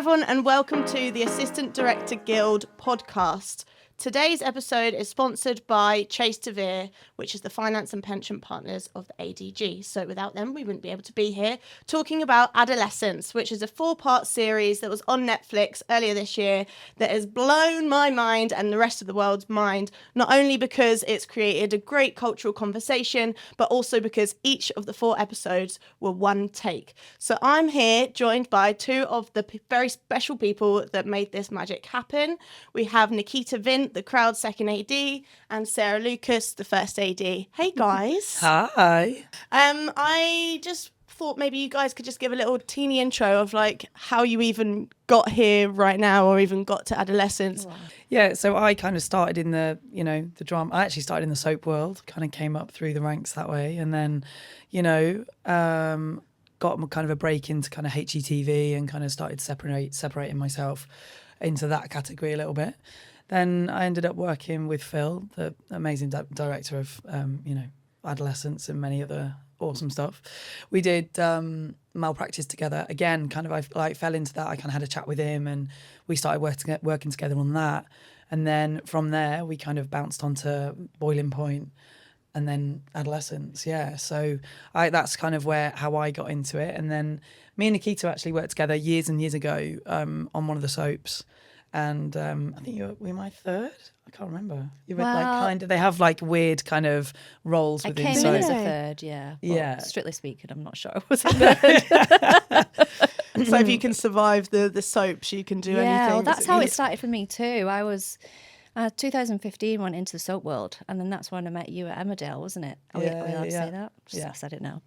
everyone, and welcome to the Assistant Director Guild podcast. Today's episode is sponsored by Chase DeVere, which is the finance and pension partners of the ADG. So without them, we wouldn't be able to be here talking about Adolescence, which is a 4-part series that was on Netflix earlier this year that has blown my mind and the rest of the world's mind, not only because it's created a great cultural conversation, but also because each of the 4 episodes were one take. So I'm here joined by 2 of the very special people that made this magic happen. We have Nikita Vint, the crowd second AD, and Sarah Lucas, the first AD. Hey guys. Hi. I just thought maybe you guys could just give a little teeny intro of like how you even got here right now, or even got to Adolescence. Wow. Yeah, so I kind of started in the drama. I actually started in the soap world, kind of came up through the ranks that way, and then, got kind of a break into kind of HGTV and kind of started separating myself into that category a little bit. Then I ended up working with Phil, the amazing director of, Adolescence and many other awesome stuff. We did Malpractice together. Again, kind of I fell into that. I kind of had a chat with him and we started working together on that. And then from there, we kind of bounced onto Boiling Point and then Adolescence. Yeah, so that's kind of how I got into it. And then me and Nikita actually worked together years and years ago on one of the soaps. And I think were my third. I can't remember. You were they have like weird kind of roles within soaps. I came in as a third, yeah. But yeah. Strictly speaking, I'm not sure I was a third. So if you can survive the soaps, you can do anything. Yeah, well, that's how it started for me too. I was 2015 went into the soap world, and then that's when I met you at Emmerdale, wasn't it? Are we allowed to say that? Yeah. I said it now.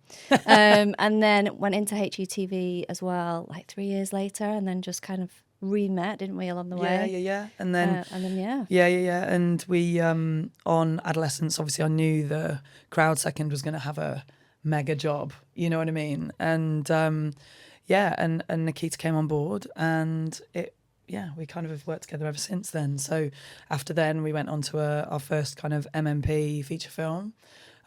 And then went into HGTV as well, like 3 years later, and then just kind of re-met, didn't we, along the way? Yeah. And then yeah. And we on Adolescence, obviously I knew the crowd second was going to have a mega job, you know what I mean? And and Nikita came on board, and we kind of have worked together ever since then. So after then we went on to our first kind of MMP feature film.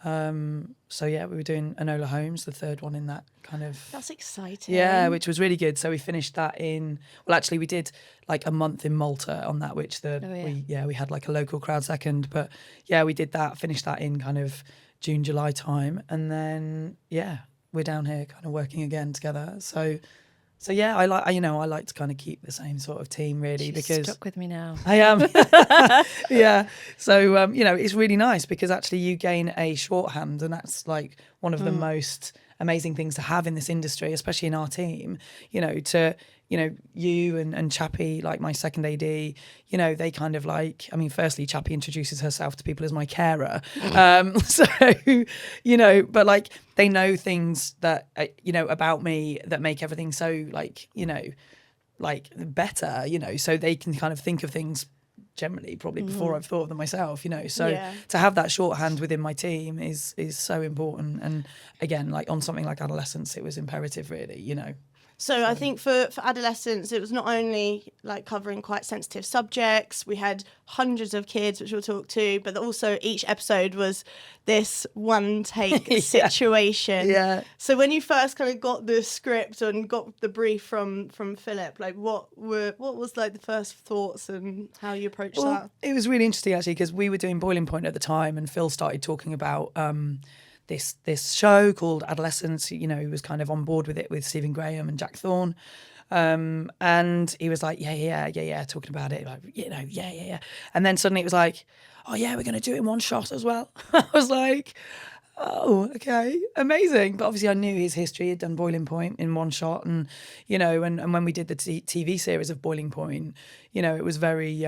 We were doing Enola Holmes, the third one in that kind of... That's exciting. Yeah, which was really good. So we finished that we did like a month in Malta on that, which we had like a local crowd second. But yeah, we did that, finished that in kind of June, July time. And then, we're down here kind of working again together. So yeah, I like to kind of keep the same sort of team really. She's because stuck with me now. I am. Yeah. So it's really nice because actually you gain a shorthand, and that's like one of the most amazing things to have in this industry, especially in our team. You and Chappie, like my second AD, they kind of like, I mean, firstly, Chappie introduces herself to people as my carer. But like they know things that, about me that make everything so like better, so they can kind of think of things generally probably before I've thought of them myself, to have that shorthand within my team is so important. And again, like on something like Adolescence, it was imperative really, So I think for Adolescence, it was not only like covering quite sensitive subjects. We had hundreds of kids, which we'll talk to, but also each episode was this one take situation. Yeah. So when you first kind of got the script and got the brief from Philip, like what was like the first thoughts and how you approached that? It was really interesting actually because we were doing Boiling Point at the time, and Phil started talking about this show called Adolescence. He was kind of on board with it with Stephen Graham and Jack Thorne. And he was like, yeah, talking about it, like, yeah. And then suddenly it was like, oh yeah, we're going to do it in one shot as well. I was like, oh, okay, amazing. But obviously I knew his history. He'd done Boiling Point in one shot. And, and when we did the TV series of Boiling Point, it was very,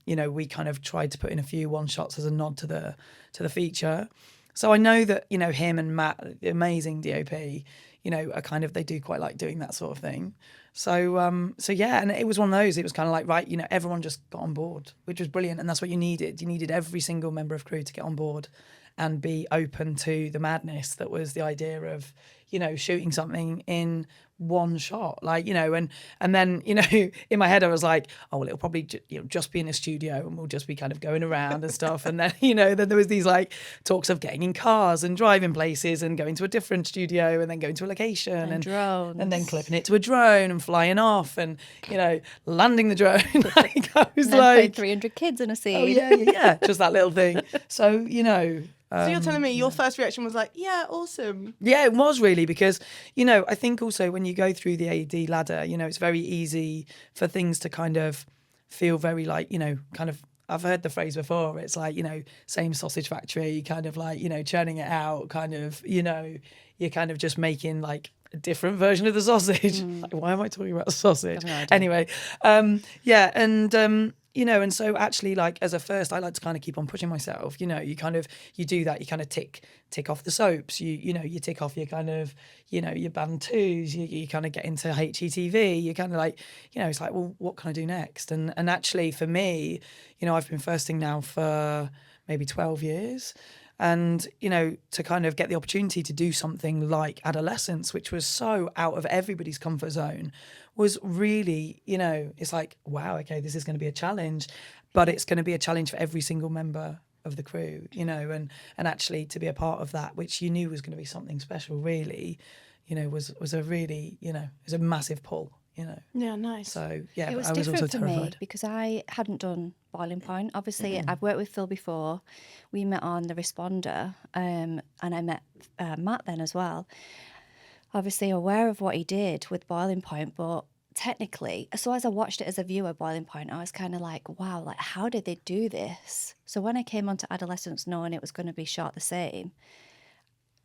we kind of tried to put in a few one shots as a nod to the feature. So I know that, him and Matt, the amazing DOP, are kind of, they do quite like doing that sort of thing. So and it was one of those, it was kind of like, right, everyone just got on board, which was brilliant. And that's what you needed. You needed every single member of crew to get on board and be open to the madness that was the idea of, shooting something in one shot, like, and then, in my head I was like, oh, well, it'll probably just be in a studio and we'll just be kind of going around and stuff. And then, then there was these like talks of getting in cars and driving places and going to a different studio and then going to a location and drones. And then clipping it to a drone and flying off and, landing the drone. Like, I was then like 300 kids in a scene. oh yeah, just that little thing. So, So you're telling me your first reaction was like, yeah, awesome. Yeah, it was really, because, I think also when you go through the AD ladder, it's very easy for things to kind of feel very like, kind of, I've heard the phrase before, it's like, same sausage factory, kind of like, churning it out, kind of, you're kind of just making like a different version of the sausage. Like, why am I talking about sausage? Anyway, and so actually, like, as a first, I like to kind of keep on pushing myself. You do that, you kind of tick off the soaps, you tick off your kind of, your band twos, you kind of get into HETV, you kind of like, it's like, well, what can I do next? And actually for me, I've been firsting now for maybe 12 years. And, to kind of get the opportunity to do something like Adolescence, which was so out of everybody's comfort zone, was really, it's like, wow, okay, this is going to be a challenge, but it's going to be a challenge for every single member of the crew, and actually to be a part of that, which you knew was going to be something special, really, was a really, it was a massive pull. Yeah, nice. So yeah, it was I was different also for terrified me because I hadn't done Boiling Point. Obviously, I've worked with Phil before. We met on The Responder, and I met Matt then as well. Obviously, aware of what he did with Boiling Point, but technically, so as I watched it as a viewer, Boiling Point, I was kind of like, wow, like how did they do this? So when I came onto Adolescence, knowing it was going to be shot the same,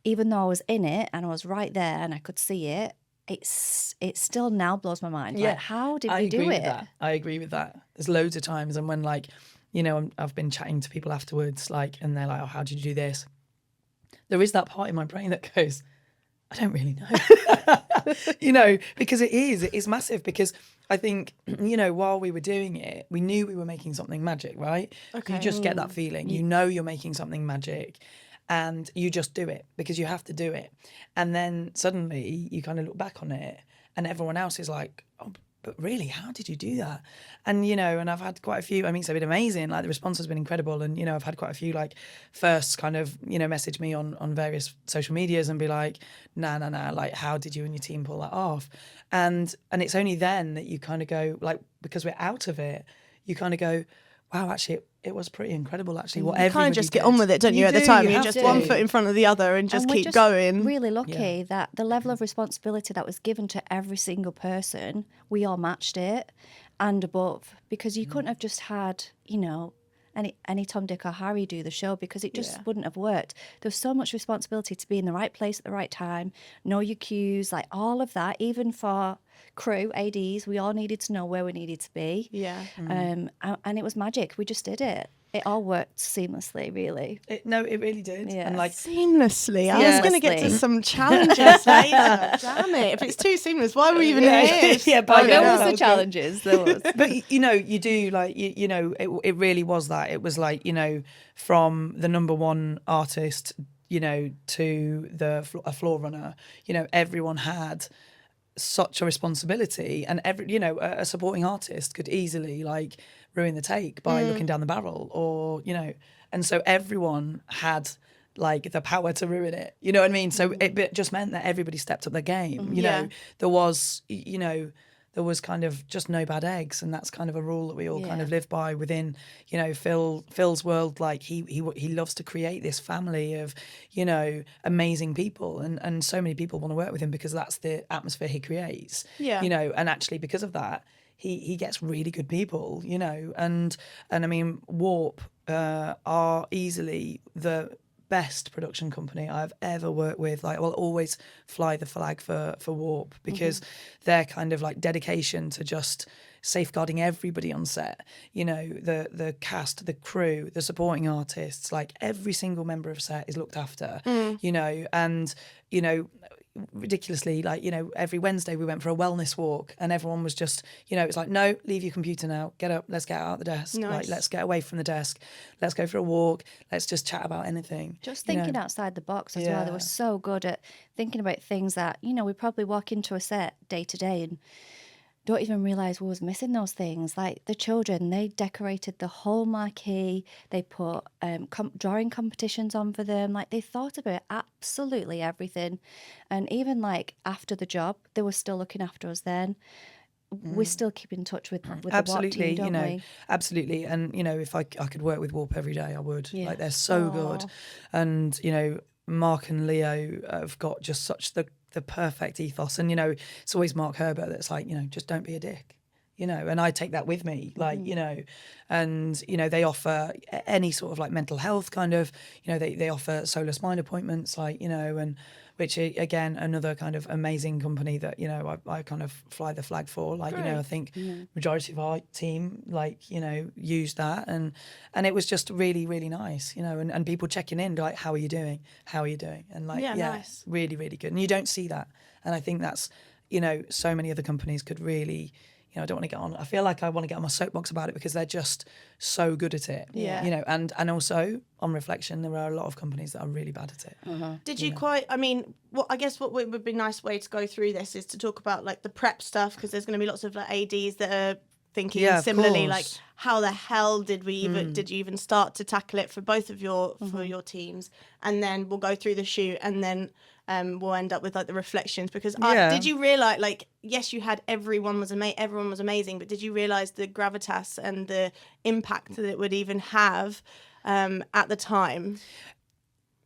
even though I was in it and I was right there and I could see it. It still now blows my mind. Yeah, like, how did we do it? I agree with that. There's loads of times, and when like, I've been chatting to people afterwards, like, and they're like, "Oh, how did you do this?" There is that part in my brain that goes, "I don't really know," because it is massive. Because I think, while we were doing it, we knew we were making something magic, right? Okay. You just get that feeling. You're making something magic. And you just do it because you have to do it. And then suddenly you kind of look back on it and everyone else is like, oh, but really, how did you do that? And, and I've had quite a few, it's been amazing. Like the response has been incredible. And, I've had quite a few like firsts kind of, message me on various social medias and be like, nah, like how did you and your team pull that off? And it's only then that you kind of go like, because we're out of it, you kind of go, wow, actually, it was pretty incredible, actually. What you kind of just get on with it, don't you? At the time, you're just one foot in front of the other and just keep going. Really lucky that the level of responsibility that was given to every single person, we all matched it and above, because you couldn't have just had, any Tom, Dick or Harry do the show, because it just wouldn't have worked. There was so much responsibility to be in the right place at the right time, know your cues, like all of that, even for crew, ADs, we all needed to know where we needed to be. Yeah. And it was magic. We just did it. It all worked seamlessly, really. It really did. Yeah. And like seamlessly. I was going to get to some challenges later. Damn it. If it's too seamless, why are we even here? Yeah, but there was the challenges. There was. But, you do like, it really was that. It was like, from the number one artist, to a floor runner, everyone had such a responsibility, and a supporting artist could easily like ruin the take by looking down the barrel, or and so everyone had like the power to ruin it, you know what I mean? So it just meant that everybody stepped up their game. There was kind of just no bad eggs, and that's kind of a rule that we all kind of live by within, Phil's world. Like he loves to create this family of, amazing people, and so many people want to work with him because that's the atmosphere he creates. Yeah. And actually because of that, he gets really good people, and I mean Warp are easily the best production company I've ever worked with. Like, I'll always fly the flag for Warp, because their kind of like dedication to just safeguarding everybody on set, the cast, the crew, the supporting artists, like every single member of set is looked after, and ridiculously, like, you know, every Wednesday we went for a wellness walk, and everyone was just, you know, it's like, no, leave your computer now, get up, let's get out the desk. Nice. Like, let's get away from the desk, let's go for a walk, let's just chat about anything. Just you know. thinking outside the box as well. They were so good at thinking about things that, you know, we probably walk into a set day to day and don't even realise we was missing those things. Like the children, they decorated the whole marquee. They put drawing competitions on for them. Like they thought about absolutely everything. And even like after the job, they were still looking after us then. We still keep in touch with the WARP team, don't you know, we? absolutely. And, you know, if I could work with Warp every day, I would. Yeah. Like, they're so good. And, you know, Mark and Leo have got just such the perfect ethos. And, you know, it's always Mark Herbert that's like, you know, just don't be a dick. You know, and I take that with me, like, you know, and, you know, they offer any sort of like mental health kind of, you know, they offer Solar Mind appointments, like, you know, and which, again, another kind of amazing company that, you know, I kind of fly the flag for. Like, Great. you know, I think majority of our team, like, you know, used that. And it was just really, really nice, you know, and people checking in, like, how are you doing? How are you doing? And like, nice. really, really good. And you don't see that. And I think that's, you know, so many other companies could really, you know, I don't want to get on. I feel like I want to get on my soapbox about it because they're just so good at it. Yeah. You know, and also on reflection, there are a lot of companies that are really bad at it. Did you I mean, I guess what would be a nice way to go through this is to talk about like the prep stuff, because there's going to be lots of like ADs that are thinking similarly, like how the hell did you even start to tackle it for both of your for your teams, and then we'll go through the shoot, and then we'll end up with like the reflections, because did you realize, like, yes, you had everyone was amazing, but did you realize the gravitas and the impact that it would even have at the time?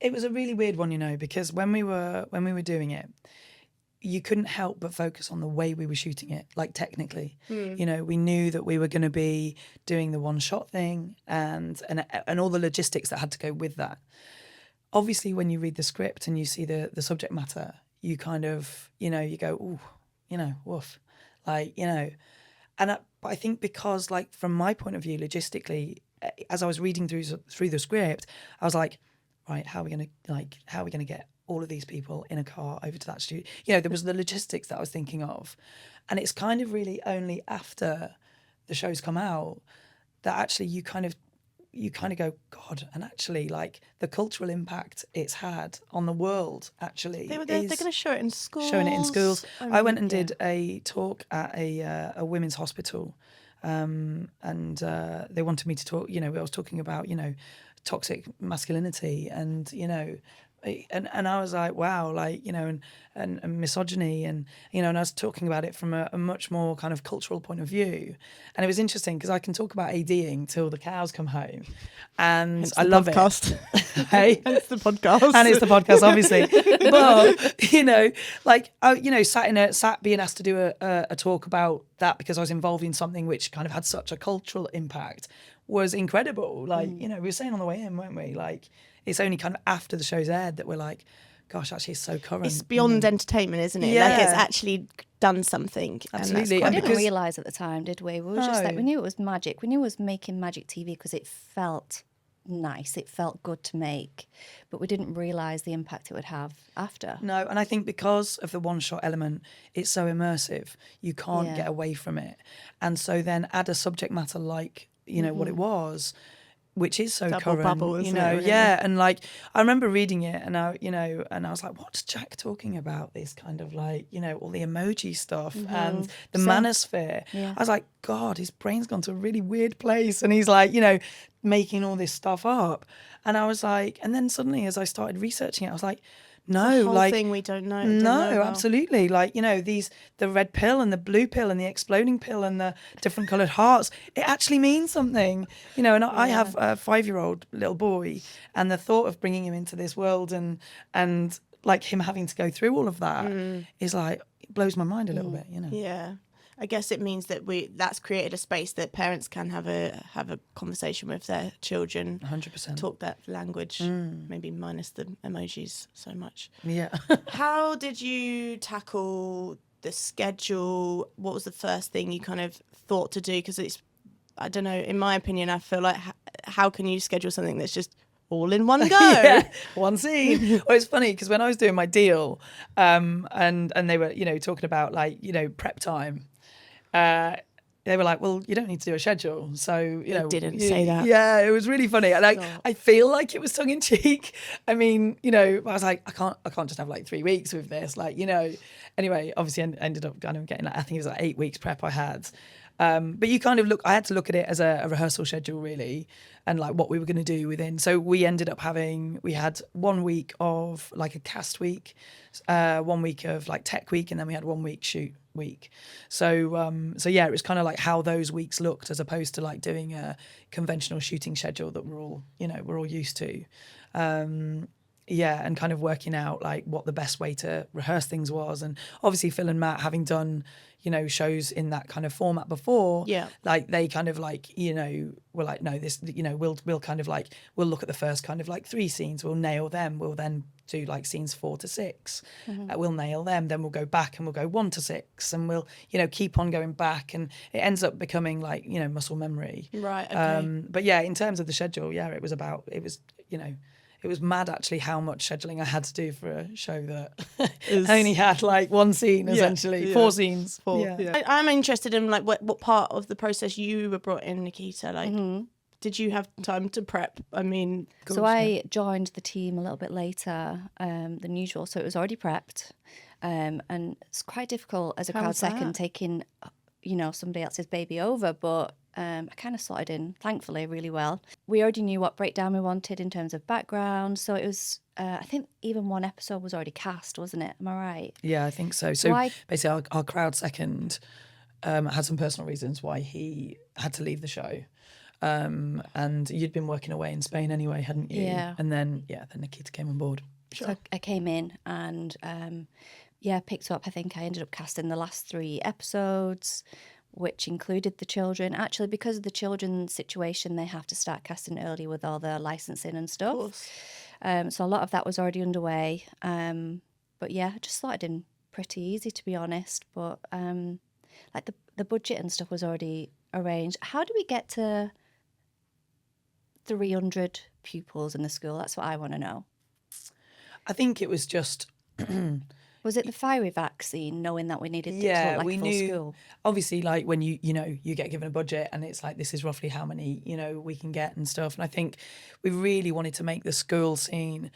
It was a really weird one, you know, because when we were doing it, you couldn't help but focus on the way we were shooting it, like technically. You know, we knew that we were going to be doing the one shot thing and all the logistics that had to go with that. Obviously, when you read the script and you see the subject matter, you kind of, you know, you go, ooh, you know, woof. Like, you know, and I think because, like, from my point of view, logistically, as I was reading through the script, I was like, right, how are we going to get all of these people in a car over to that studio? You know, there was the logistics that I was thinking of. And it's kind of really only after the show's come out that actually you kind of go, God, and actually, like, the cultural impact it's had on the world, actually. They're going to show it in schools. Showing it in schools. I went and did a talk at a women's hospital, and they wanted me to talk, you know, I was talking about, you know, toxic masculinity and, you know, and I was like, wow, like, you know, and misogyny, and, you know, and I was talking about it from a much more kind of cultural point of view. And it was interesting because I can talk about ADing till the cows come home, and I love podcast. it. Hey, It's the podcast, and it's the podcast, obviously. But, you know, like, you know, sat being asked to do a talk about that because I was involved in something which kind of had such a cultural impact was incredible. Like, you know, we were saying on the way in, weren't we? Like, it's only kind of after the show's aired that we're like, gosh, actually it's so current. It's beyond entertainment, isn't it? Yeah. Like, it's actually done something. Absolutely. We didn't realise at the time, did we? We were just like, No. we knew it was magic. We knew it was making magic TV because it felt nice. It felt good to make. But we didn't realise the impact it would have after. No, and I think because of the one-shot element, it's so immersive. You can't get away from it. And so then add a subject matter like, you know, what it was, which is so Double current, bubble, isn't you know, it, really? yeah. And like, I remember reading it, and I, you know, and I was like, what's Jack talking about? This kind of like, you know, all the emoji stuff and the manosphere. Yeah. I was like, God, his brain's gone to a really weird place, and he's like, you know, making all this stuff up. And I was like, and then suddenly, as I started researching it, I was like, no, the whole like, thing we don't know. no, absolutely. Like, you know, the red pill and the blue pill and the exploding pill and the different coloured hearts, it actually means something, you know. And I have a 5-year-old little boy, and the thought of bringing him into this world and like him having to go through all of that is like, it blows my mind a little bit, you know. Yeah. I guess it means that that's created a space that parents can have a conversation with their children. 100%. Talk that language, maybe minus the emojis so much. Yeah. How did you tackle the schedule? What was the first thing you kind of thought to do? Because it's, I don't know, in my opinion, I feel like how can you schedule something that's just all in one go. Yeah, one scene. Well, it's funny because when I was doing my deal, and they were, talking about like, prep time, they were like, well, you don't need to do a schedule. So, didn't say that. Yeah, it was really funny. And I feel like it was tongue in cheek. I mean, I was like, I can't just have like 3 weeks with this. Like, anyway, obviously I ended up kind of getting like, I think it was like 8 weeks prep I had. But you kind of I had to look at it as a rehearsal schedule really, and like what we were going to do within. So we ended up we had 1 week of like a cast week, 1 week of like tech week, and then we had 1 week shoot week. So yeah, it was kind of like how those weeks looked as opposed to like doing a conventional shooting schedule that we're all used to. Yeah, and kind of working out like what the best way to rehearse things was. And obviously Phil and Matt, having done, shows in that kind of format before, like they kind of like, were like, no, this, we'll kind of like, we'll look at the first kind of like 3 scenes, we'll nail them, we'll then do like scenes 4 to 6, we'll nail them, then we'll go back and we'll go 1 to 6, and we'll, keep on going back, and it ends up becoming like, muscle memory. Right, okay. But yeah, in terms of the schedule, it was mad actually how much scheduling I had to do for a show that only had like 1 scene essentially, 4 scenes. 4. Yeah. Yeah. I'm interested in like what part of the process you were brought in, Nikita. Like, did you have time to prep? I mean, so I joined the team a little bit later than usual, so it was already prepped, and it's quite difficult as a crowd second taking, somebody else's baby over, but. I kind of slotted in, thankfully, really well. We already knew what breakdown we wanted in terms of background, so it was, I think even 1 episode was already cast, wasn't it? Am I right? Yeah, I think so. So basically our crowd second had some personal reasons why he had to leave the show. And you'd been working away in Spain anyway, hadn't you? Yeah. And then Nikita came on board. Sure. So I came in and, picked up, I think I ended up casting the last 3 episodes, which included the children. Actually, because of the children's situation, they have to start casting early with all the licensing and stuff. Of course. So a lot of that was already underway. But yeah, I just slotted in pretty easy, to be honest. But like the budget and stuff was already arranged. How do we get to 300 pupils in the school? That's what I want to know. I think it was just... Was it the fiery vaccine, knowing that we needed to like we full knew, school? Obviously, like when you get given a budget and it's like, this is roughly how many, we can get and stuff. And I think we really wanted to make the school scene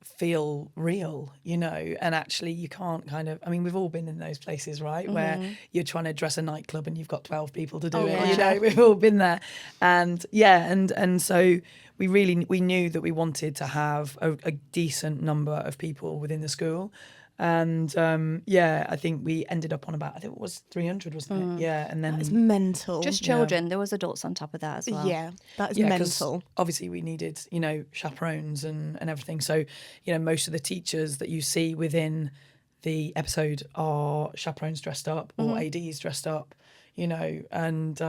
feel real, and actually you can't kind of, I mean, we've all been in those places, right? Where you're trying to dress a nightclub and you've got 12 people to do it, yeah. we've all been there. And and so we knew that we wanted to have a decent number of people within the school. And I think we ended up on about, I think it was 300, wasn't it? Yeah, and then it's mental. Just children. There was adults on top of that as well. Yeah, that is mental. Obviously, we needed chaperones and everything. So most of the teachers that you see within the episode are chaperones dressed up or ADs dressed up. And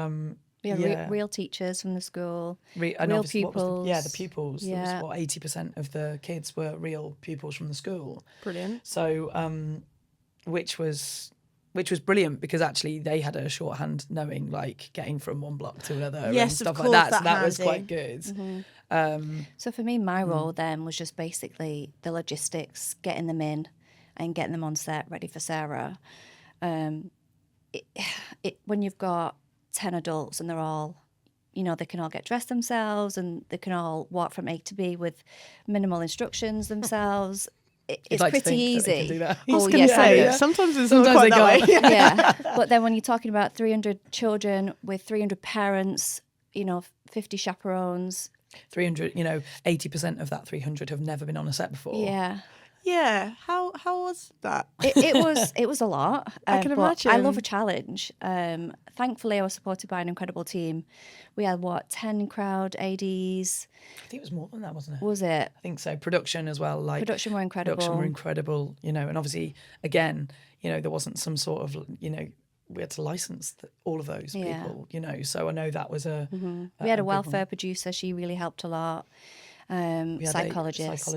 real teachers from the school, real pupils. The pupils. Yeah. There was 80% of the kids were real pupils from the school. Brilliant. So, which was brilliant because actually they had a shorthand knowing like getting from one block to another and stuff like that. So that was quite good. So for me, my role then was just basically the logistics, getting them in and getting them on set ready for Sarah. When you've got 10 adults and they're all, they can all get dressed themselves and they can all walk from A to B with minimal instructions themselves. It's like pretty easy. Do that. Oh, yes, Sometimes it's not quite that way. Yeah. But then when you're talking about 300 children with 300 parents, 50 chaperones. 300, 80% of that 300 have never been on a set before. Yeah. Yeah, how was that? It was a lot. I can imagine. I love a challenge. Thankfully, I was supported by an incredible team. We had 10 crowd ADs. I think it was more than that, wasn't it? Was it? I think so. Production as well. Like production were incredible. And obviously, again, there wasn't some sort of, we had to license all of those people. So I know that was we had a welfare producer. She really helped a lot. Psychologist.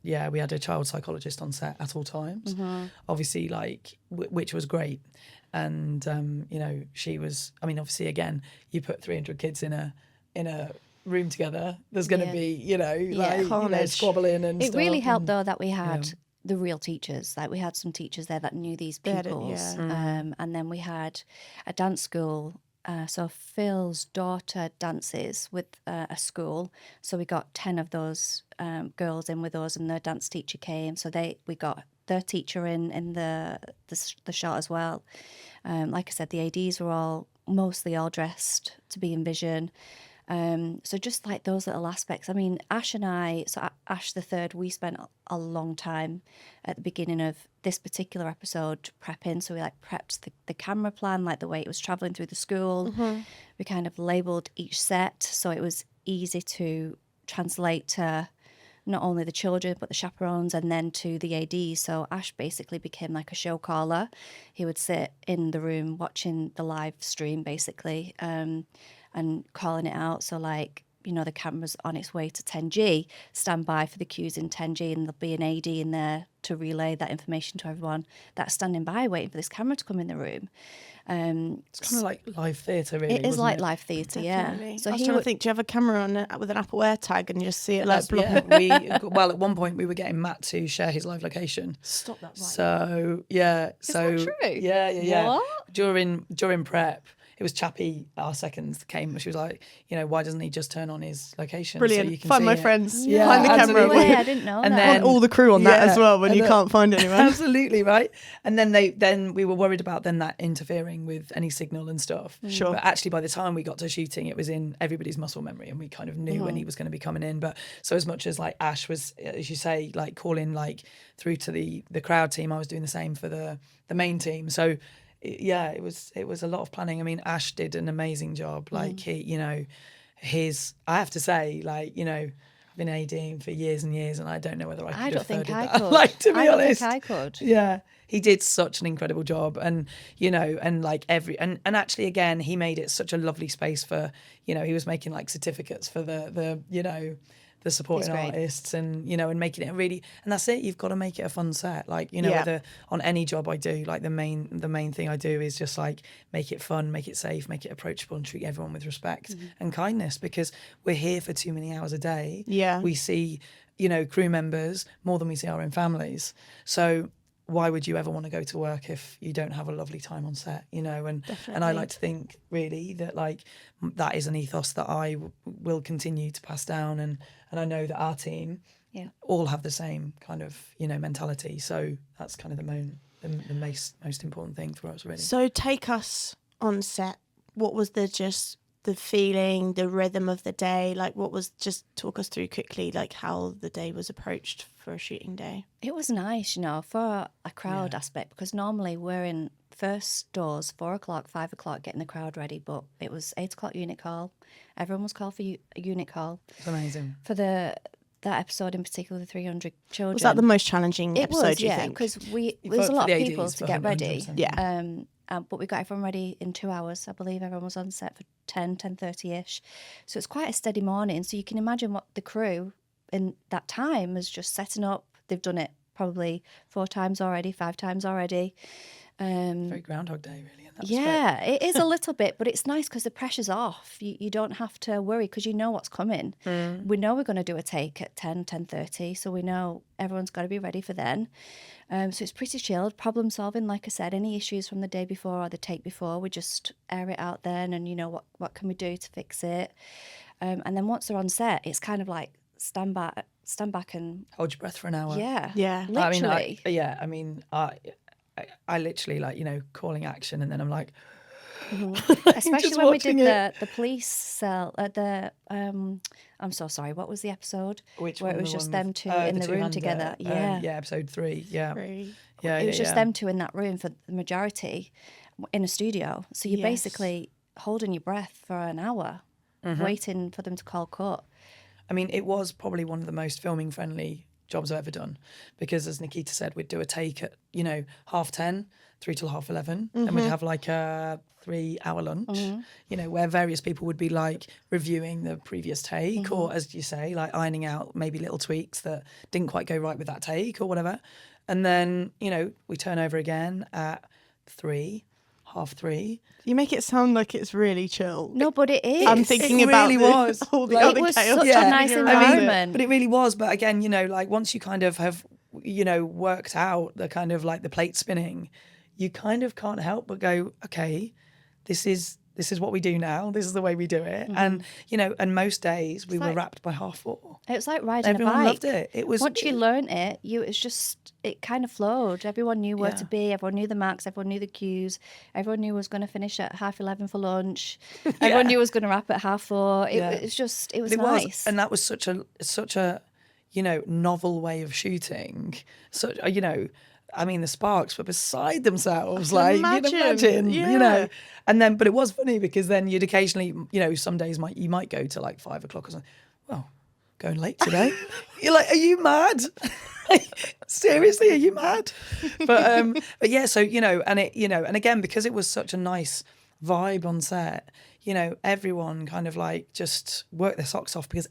Yeah, we had a child psychologist on set at all times. Obviously, like which was great, and she was. I mean, obviously, again, you put 300 kids in a room together, there's going to be, Carnage. squabbling and It stuff. really helped and, though that we had the real teachers. Like we had some teachers there that knew these pupils, and then we had a dance school. So Phil's daughter dances with a school, so we got 10 of those girls in with us, and their dance teacher came. So we got their teacher in the shot as well. Like I said, the ADs were mostly all dressed to be in Vision. So just like those little aspects. I mean, Ash and I, so Ash the third, we spent a long time at the beginning of this particular episode prepping. So we prepped the camera plan, like the way it was traveling through the school. Mm-hmm. We kind of labelled each set so it was easy to translate to not only the children but the chaperones and then to the AD. So Ash basically became like a show caller. He would sit in the room watching the live stream basically, and calling it out. So the camera's on its way to 10G, stand by for the cues in 10G, and there'll be an AD in there to relay that information to everyone that's standing by waiting for this camera to come in the room. It's kind of like live theatre, really. It is like live theatre, yeah. So I was trying to think, do you have a camera on with an Apple AirTag and you just see it at one point we were getting Matt to share his live location. Stop that right So, Is that true? Yeah. What? During prep, it was Chappie, our seconds, came. She was like, why doesn't he just turn on his location? Brilliant. So you can Find see my it? friends. Yeah, Find the camera. absolutely. I didn't know And that. then- And all the crew on that as well when you can't find anyone. Absolutely, right? And then we were worried about that interfering with any signal and stuff. Sure. But actually, by the time we got to shooting, it was in everybody's muscle memory, and we kind of knew when he was going to be coming in. But so as much as Ash was, as you say, calling through to the crowd team, I was doing the same for the main team. So it was a lot of planning. I mean, Ash did an amazing job. I have to say, I've been ADing for years and years, and I don't know whether I could. I don't think I that. could. To be honest, I don't think I could. Yeah, he did such an incredible job, and and actually, again, he made it such a lovely space for, he was making certificates for the supporting artists, and and making it really, and that's it. You've got to make it a fun set, whether on any job I do, the main thing I do is just make it fun, make it safe, make it approachable, and treat everyone with respect and kindness, because we're here for too many hours a day. Yeah, we see crew members more than we see our own families. So why would you ever want to go to work if you don't have a lovely time on set, and I like to think really that that is an ethos that I will continue to pass down, and I know that our team all have the same kind of mentality, so that's kind of the most important thing for us, really. So take us on set. What was the feeling, the rhythm of the day? Just talk us through quickly how the day was approached for a shooting day. It was nice, for a crowd aspect, because normally we're in first doors 4:00, 5:00, getting the crowd ready, but it was 8:00 unit call. Everyone was called for a unit call. It's amazing. For that episode in particular, the 300 children. Was that the most challenging episode, do you think? Because it was a lot of people to get ready. 100%. Yeah. But we got everyone ready in 2 hours. I believe everyone was on set for 10:30ish. So it's quite a steady morning. So you can imagine what the crew in that time is just setting up. They've done it probably 4 times already, 5 times already. Very Groundhog Day, really. In that Yeah, respect. it is a little bit, but it's nice because the pressure's off. You don't have to worry because you know what's coming. We know we're going to do a take at 10:30, so we know everyone's got to be ready for then. So it's pretty chilled. Problem solving, like I said, any issues from the day before or the take before, we just air it out then, and what can we do to fix it. And then once they're on set, it's kind of like stand back and hold your breath for an hour. Yeah. Literally. I literally calling action, and then I'm like, especially when we did the police cell at the I'm so sorry, what was the episode where it was just them two in the room together? Episode 3. It was just them two in that room for the majority in a studio, so you're basically holding your breath for an hour waiting for them to call cut. I mean, it was probably one of the most filming friendly jobs I've ever done, because as Nikita said, we'd do a take at 10:30 through till 11:30, and we'd have a 3-hour lunch, where various people would be reviewing the previous take, or as you say, ironing out maybe little tweaks that didn't quite go right with that take or whatever. And then we turn over again at 3, 3:30. You make it sound like it's really chill. No, but it is. I'm thinking It about really the, was. all the Like, other it was chaos. such Yeah. a nice happening around it. environment. But it really was. But again, you know, like once you kind of have, you know, worked out the kind of like the plate spinning, you kind of can't help but go, okay, this is what we do now. This is the way we do it. And, you know, and most days we were like- wrapped by 4:30. It was like riding Everyone a bike. loved it. It was Once you learnt it, it kind of flowed. Everyone knew where to Yeah. be. Everyone knew the marks. Everyone knew the cues. Everyone knew was going to finish at 11:30 for lunch. Everyone knew was going to wrap at 4:30. Yeah. It was It nice. and that was such a you know, novel way of shooting. So you know, I mean, the Sparks were beside themselves. Like imagine. you'd imagine, Yeah. you know. And then, but it was funny because then you'd occasionally, you know, some days you might go to like 5 o'clock or something. Well, going late today. You're like, are you mad? Seriously, are you mad? But yeah, so you know, and again, because it was such a nice vibe on set, you know, everyone kind of like just worked their socks off because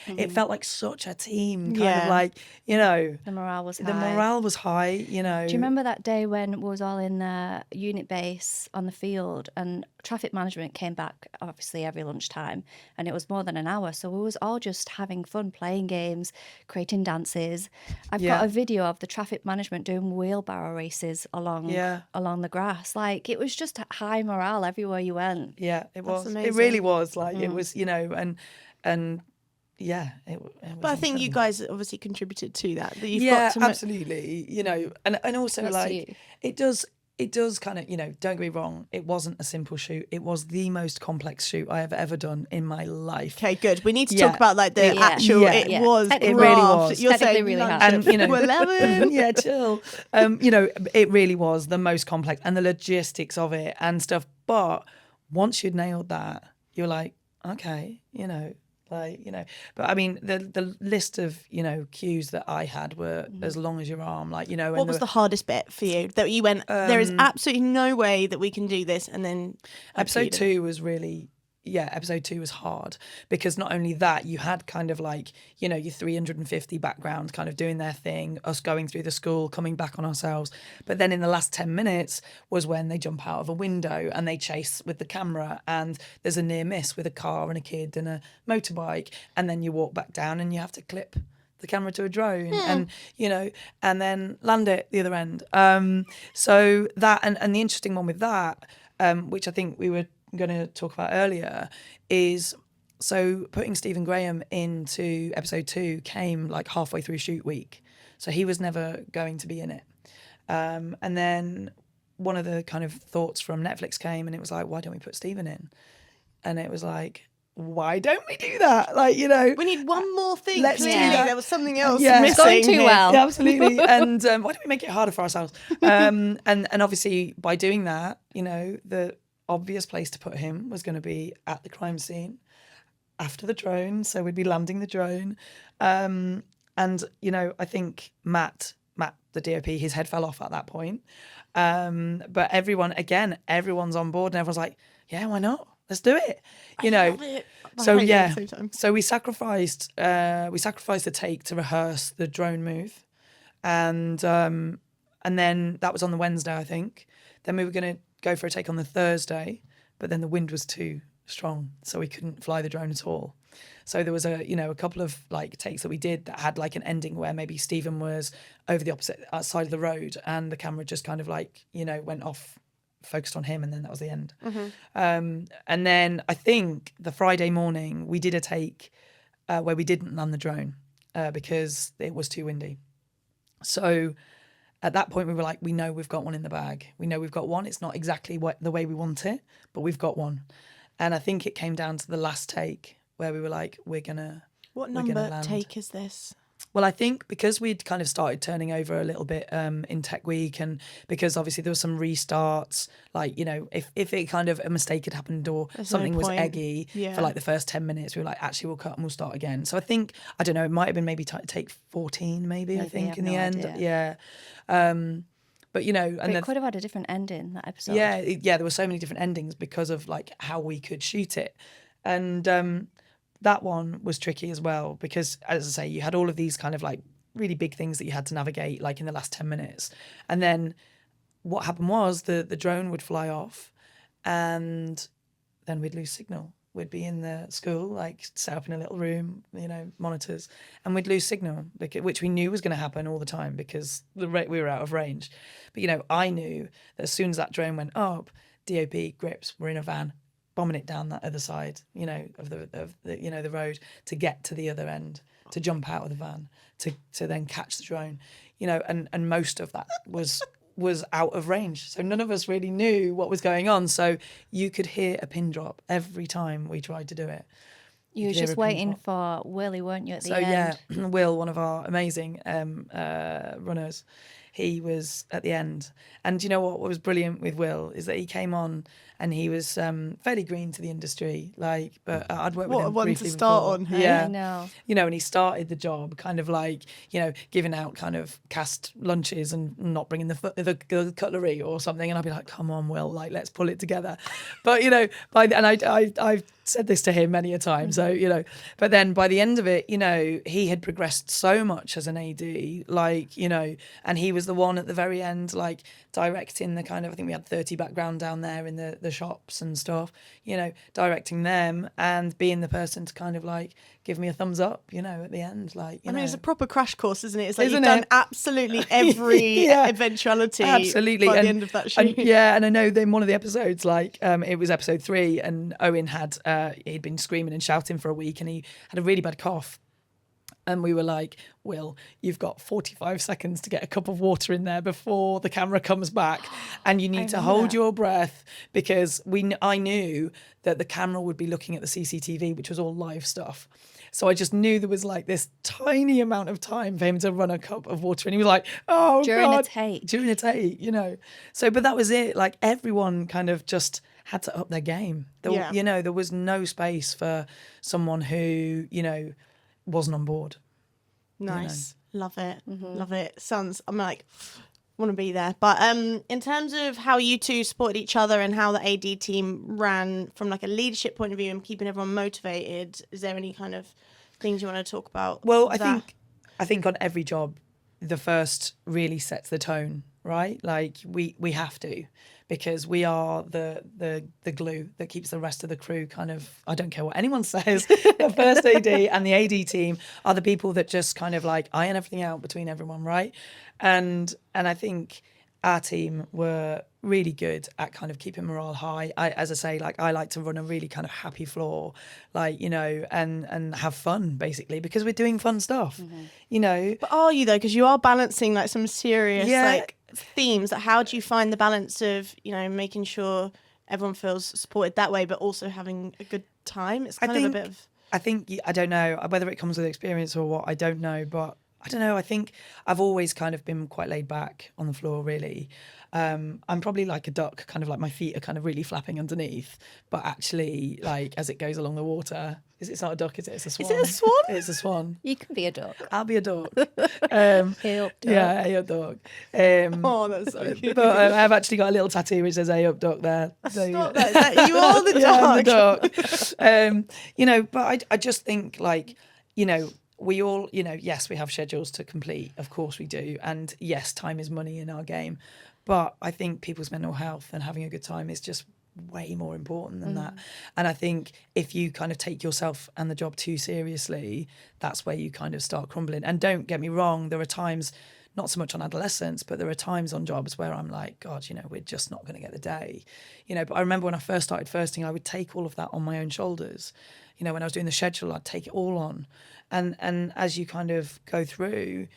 it felt like such a team, kind of like, you know, the morale was high. the morale was high, you know. Do you remember that day when we was all in the unit base on the field and traffic management came back obviously every lunchtime and it was more than an hour, so we was all just having fun, playing games, creating dances. I've got a video of the traffic management doing wheelbarrow races along the grass. Like it was just high morale everywhere you went. Yeah, it was. It amazing. really was. Like it was, you know, and yeah, it was. But I think you incredible. guys obviously contributed to that. That you've Yeah, got to absolutely. You know, and also That's like you. it does kind of, you know, don't get me wrong, it wasn't a simple shoot. It was the most complex shoot I have ever done in my life. Okay, good. We need to Yeah. talk about like the Yeah. actual. Yeah. It Yeah. was. Technically- It really graft. was. You're Technically saying really lunch hard. at And you know, 11. yeah, chill. You know, it really was the most complex, and the logistics of it and stuff. But once you'd nailed that, you're like, okay, you know, like, you know. But I mean, the list of, you know, cues that I had were as long as your arm, like, you know. What was the hardest bit for you that you went? There is absolutely no way that we can do this, and then Episode 2 was really, episode 2 was hard because not only that, you had kind of like, you know, your 350 background kind of doing their thing, us going through the school, coming back on ourselves. But then in the last 10 minutes was when they jump out of a window and they chase with the camera, and there's a near miss with a car and a kid and a motorbike. And then you walk back down and you have to clip the camera to a drone and, you know, and then land it the other end. So that, and the interesting one with that, which I think we were going to talk about earlier, is so putting Stephen Graham into episode 2 came like halfway through shoot week, so he was never going to be in it, and then one of the kind of thoughts from Netflix came and it was like, why don't we put Stephen in? And it was like, why don't we do that? Like, you know, we need one more thing. Let's do Clearly, that. there was something else Yeah. missing. It's going too here. well. yeah, absolutely. And why don't we make it harder for ourselves? And obviously by doing that, you know, the obvious place to put him was going to be at the crime scene after the drone. So we'd be landing the drone. And, you know, I think Matt, the DOP, his head fell off at that point. But everyone's on board and everyone's like, yeah, why not? Let's do it. You know, Love it. I so hate it at yeah, the same time. so we sacrificed the take to rehearse the drone move, and then that was on the Wednesday, I think. Then we were going to go for a take on the Thursday, but then the wind was too strong, so we couldn't fly the drone at all. So there was a couple of like takes that we did that had like an ending where maybe Stephen was over the opposite side of the road and the camera just kind of like, you know, went off, focused on him, and then that was the end. And then I think the Friday morning we did a take where we didn't land the drone because it was too windy. So at that point we were like, we know we've got one in the bag. We know we've got one. It's not exactly the way we want it, but we've got one. And I think it came down to the last take where we were like, What we're gonna number land. take is this? Well, I think because we'd kind of started turning over a little bit in Tech Week, and because obviously there was some restarts, like, you know, if it kind of a mistake had happened or There's something no was point. eggy Yeah. for like the first 10 minutes, we were like, actually, we'll cut and we'll start again. So I think, I don't know, it might have been maybe take 14, maybe I Maybe, think, I have in the no end. idea. Yeah. But, you know, and But then, it could have had a different ending, that episode. yeah, there were so many different endings because of like how we could shoot it. And that one was tricky as well because, as I say, you had all of these kind of like really big things that you had to navigate like in the last 10 minutes. And then what happened was the drone would fly off, and then we'd lose signal. We'd be in the school, like set up in a little room, monitors, and we'd lose signal, which we knew was going to happen all the time because we were out of range. But I knew that as soon as that drone went up, DOP grips were in a van, bombing it down that other side, of the road to get to the other end, to jump out of the van, to then catch the drone, and most of that was out of range. So none of us really knew what was going on. So you could hear a pin drop every time we tried to do it. You were just waiting for Willie, weren't you, at the end? So yeah, Will, one of our amazing runners, he was at the end. And you know what was brilliant with Will is that he came on and he was fairly green to the industry, but I'd worked with him one briefly to start before. on, hey? Yeah, I know. And he started the job kind of giving out kind of cast lunches and not bringing the cutlery or something, and I'd be like, come on, Will, let's pull it together. But I've said this to him many a time, so but then by the end of it, he had progressed so much as an AD, and he was the one at the very end, directing the kind of, I think we had 30 background down there in the shops and stuff, directing them and being the person to kind of give me a thumbs up, at the end, it's a proper crash course, isn't it? It's Isn't you've done it? absolutely every eventuality absolutely by the end of that shoot. And I know in one of the episodes, it was episode 3, and Owen had he'd been screaming and shouting for a week, and he had a really bad cough. And we were like, Will, you've got 45 seconds to get a cup of water in there before the camera comes back. And you need to hold your breath, because I knew that the camera would be looking at the CCTV, which was all live stuff. So I just knew there was this tiny amount of time for him to run a cup of water. And he was like, oh, During God. a take. During a take, So, but that was it. Everyone kind of just had to up their game. There was no space for someone who, wasn't on board. Nice. Love it. Love it. I'm want to be there. But in terms of how you two supported each other and how the AD team ran from a leadership point of view and keeping everyone motivated, is there any kind of things you want to talk about? Well, I think on every job, the first really sets the tone, right? We have to, because we are the glue that keeps the rest of the crew kind of, I don't care what anyone says, the first AD and the AD team are the people that just kind of iron everything out between everyone, right? And I think our team were really good at kind of keeping morale high. As I say, I like to run a really kind of happy floor, and have fun, basically, because we're doing fun stuff, But are you though? Because you are balancing some serious themes. How do you find the balance of making sure everyone feels supported that way, but also having a good time? It's kind of a bit of. I think, I don't know whether it comes with experience or what. I don't know, but I don't know. I think I've always kind of been quite laid back on the floor, really. I'm probably like a duck, kind of my feet are kind of really flapping underneath, but actually, as it goes along the water, it's not a duck, is it? It's a swan. Is it a swan? It's a swan. You can be a duck. I'll be a duck. Hey up, duck. Yeah, hey up, duck. Oh, that's so cute. But I've actually got a little tattoo which says "Hey up, duck" there. Stop that. Is that you are the Yeah, I'm dog. the duck. But I just think we all, yes, we have schedules to complete. Of course we do. And yes, time is money in our game. But I think people's mental health and having a good time is just way more important than that. And I think if you kind of take yourself and the job too seriously, that's where you kind of start crumbling. And don't get me wrong, there are times, not so much on Adolescence, but there are times on jobs where I'm like, God, we're just not going to get the day. But I remember when I first started firsting, I would take all of that on my own shoulders. When I was doing the schedule, I'd take it all on. And as you kind of go through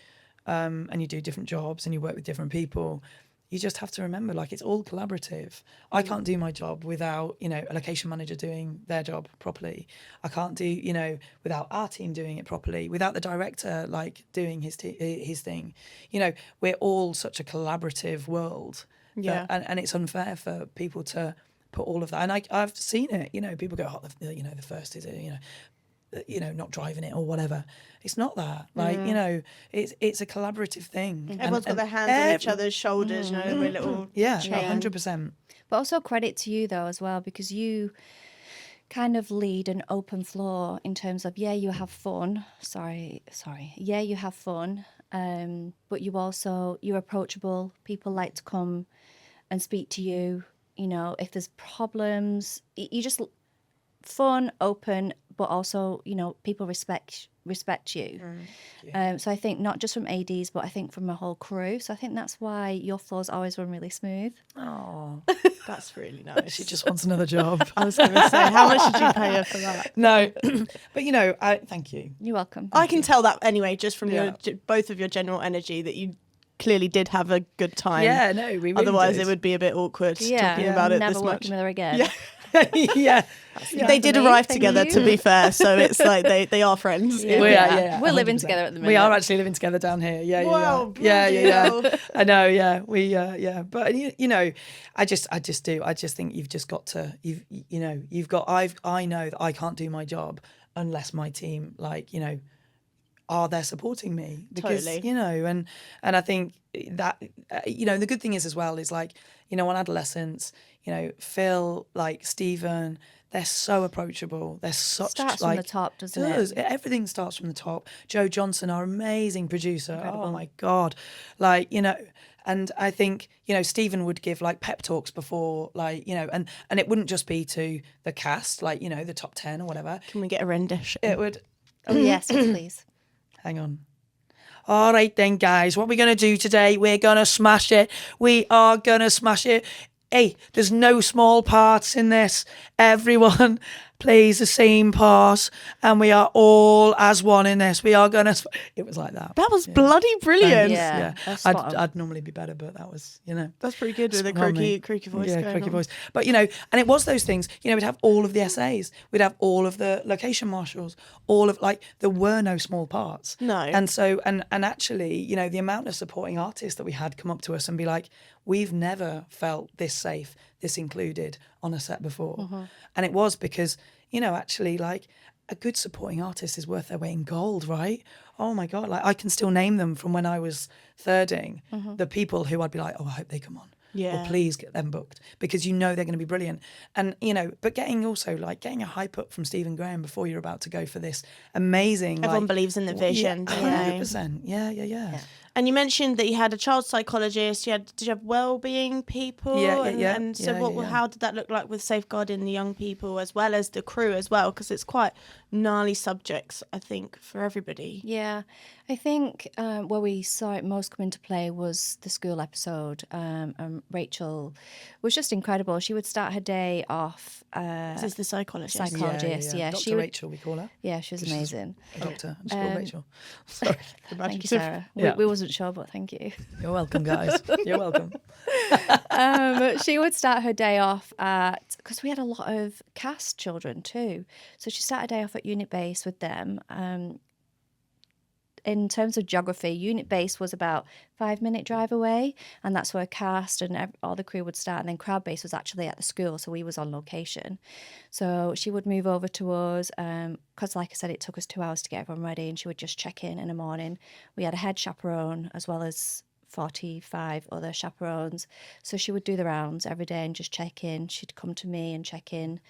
and you do different jobs and you work with different people, you just have to remember, it's all collaborative. I can't do my job without, a location manager doing their job properly. I can't do, without our team doing it properly, without the director, doing his thing. We're all such a collaborative world. Yeah. And it's unfair for people to put all of that. And I've seen it, people go, the first is, not driving it or whatever. It's not that. It's a collaborative thing. Everyone's got their hands on each other's shoulders, we're little. Yeah, chain. 100%. But also credit to you though as well, because you kind of lead an open floor in terms of, you have fun. Yeah, you have fun. but you're approachable. People like to come and speak to you. You know, if there's problems, you just fun, open, but also, you know, people respect you. So I think not just from ADs, but I think from a whole crew. So I think that's why your floors always run really smooth. Oh, That's really nice. she just wants another job. I was going to say, how much did you pay her for that? No, but you know, thank you. You're welcome. I can tell that anyway, just from Yeah. both of your general energy, that you clearly did have a good time. Yeah, no, we really Otherwise, did. it would be a bit awkward Yeah, talking about it never this working much. with her again. Yeah. Yeah, They did for me. arrive Thank together, you. to be fair, so it's like they are friends. Yeah, We we are, are. yeah, We're living 100%. together at the We minute. are actually living together down here. Yeah, Wow, yeah, bloody yeah. hell. I know, yeah. We, yeah. But you know, I just do. I just think you've just got to. I know that I can't do my job unless my team, like, you know, are there supporting me, because Totally. you know, and I think that you know, the good thing is as well is, like, you know, on Adolescence, you know, Phil, like Stephen, they're so approachable. They're such Starts from like the top, doesn't it? does. Everything starts from the top. Joe Johnson, our amazing producer. Incredible. Oh my God, like, you know. And I think, you know, Stephen would give like pep talks before, like, you know, and it wouldn't just be to the cast, like, you know, the top 10 or whatever. Can we get a rendition? It would. Oh, yes, please. Hang on. All right then, guys, what we're going to do today, we're going to smash it. We are going to smash it. Hey, there's no small parts in this. Everyone plays the same part, and we are all as one in this. We are going to... It was like that. That was bloody brilliant. Yeah. that's spot on. I'd normally be better, but that was, you know... That's pretty good with a Spot on me. croaky voice. Yeah, going croaky on. voice. But, you know, and it was those things, you know, we'd have all of the essays, we'd have all of the location marshals, all of, like, there were no small parts. No. And so, and actually, you know, the amount of supporting artists that we had come up to us and be like, we've never felt this safe, this included on a set before. Mm-hmm. And it was because, you know, actually, like, a good supporting artist is worth their weight in gold, right? Oh my God, like, I can still name them from when I was thirding, the people who I'd be like, oh, I hope they come on. Yeah. Or please get them booked, because you know they're going to be brilliant. And, you know, but getting a hype up from Stephen Graham before you're about to go for this amazing... Everyone like, believes in the vision. Yeah, don't they? 100%. Yeah. And you mentioned that you had a child psychologist. Did you have well-being people? Yeah. And so, how did that look like with safeguarding the young people as well as the crew as well? Because it's quite gnarly subjects, I think, for everybody. Yeah, I think where we saw it most come into play was the school episode. Rachel was just incredible. She would start her day off. This is the psychologist. Psychologist, yeah. Dr. She would, Rachel, we call her. yeah, she was amazing. A doctor. I'm just called Rachel. Sorry. Thank you, Sarah. Yeah. We wasn't sure, but thank you. You're welcome, guys. You're welcome. She would start her day off at, because we had a lot of cast children too. So she started her day off at unit base with them. In terms of geography, unit base was about 5-minute drive away, and that's where cast and all the crew would start. And then crowd base was actually at the school, so we was on location. So she would move over to us, because like I said, it took us 2 hours to get everyone ready, and she would just check in the morning. We had a head chaperone as well as 45 other chaperones. So she would do the rounds every day and just check in. She'd come to me and check in.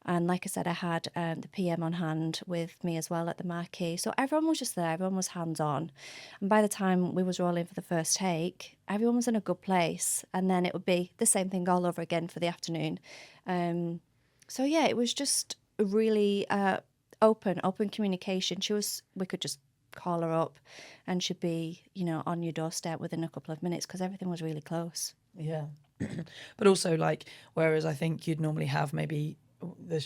And like I said, I had the PM on hand with me as well at the marquee. So everyone was just there. Everyone was hands-on. And by the time we was rolling for the first take, everyone was in a good place. And then it would be the same thing all over again for the afternoon. So, yeah, it was just really open communication. We could just call her up and she'd be, you know, on your doorstep within a couple of minutes because everything was really close. Yeah. But also, like, whereas I think you'd normally have maybe...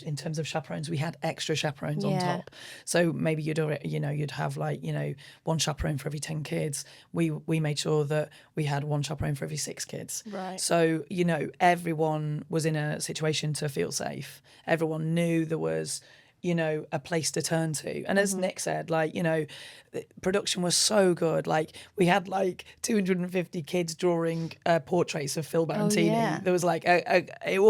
in terms of chaperones, we had extra chaperones on top. So maybe you'd have like, you know, one chaperone for every 10 kids. We made sure that we had one chaperone for every 6 kids. Right. So, you know, everyone was in a situation to feel safe. Everyone knew there was, you know, a place to turn to. And as Nick said, like, you know, production was so good. Like, we had like 250 kids drawing portraits of Phil Barantini. yeah. There was like, it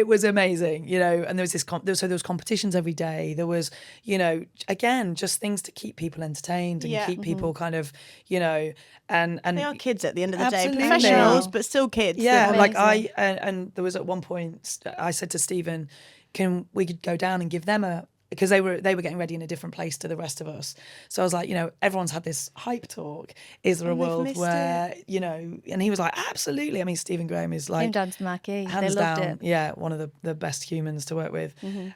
was amazing, you know, and there was there was competitions every day. There was, you know, again, just things to keep people entertained and keep people kind of, you know, and They are kids at the end of the day, Absolutely. professionals, but still kids. yeah, They're like amazing. and there was at one point I said to Stephen, we could go down and give them because they were getting ready in a different place to the rest of us. So I was like, everyone's had this hype talk. Is there a world where, and he was like, absolutely. I mean, Stephen Graham is like, came down to the marquee. hands They loved down, it. yeah, one of the best humans to work with.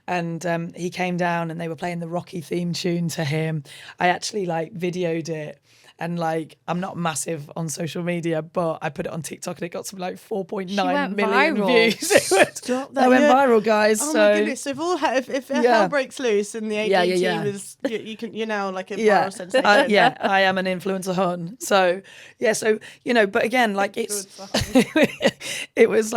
And he came down and they were playing the Rocky theme tune to him. I actually like videoed it. And like, I'm not massive on social media, but I put it on TikTok and it got some like 4.9 million views. That went viral, guys. Oh so my goodness! So if hell breaks loose and the AD team is, you're now like a viral sensation. I am an influencer hun. So but again, like it was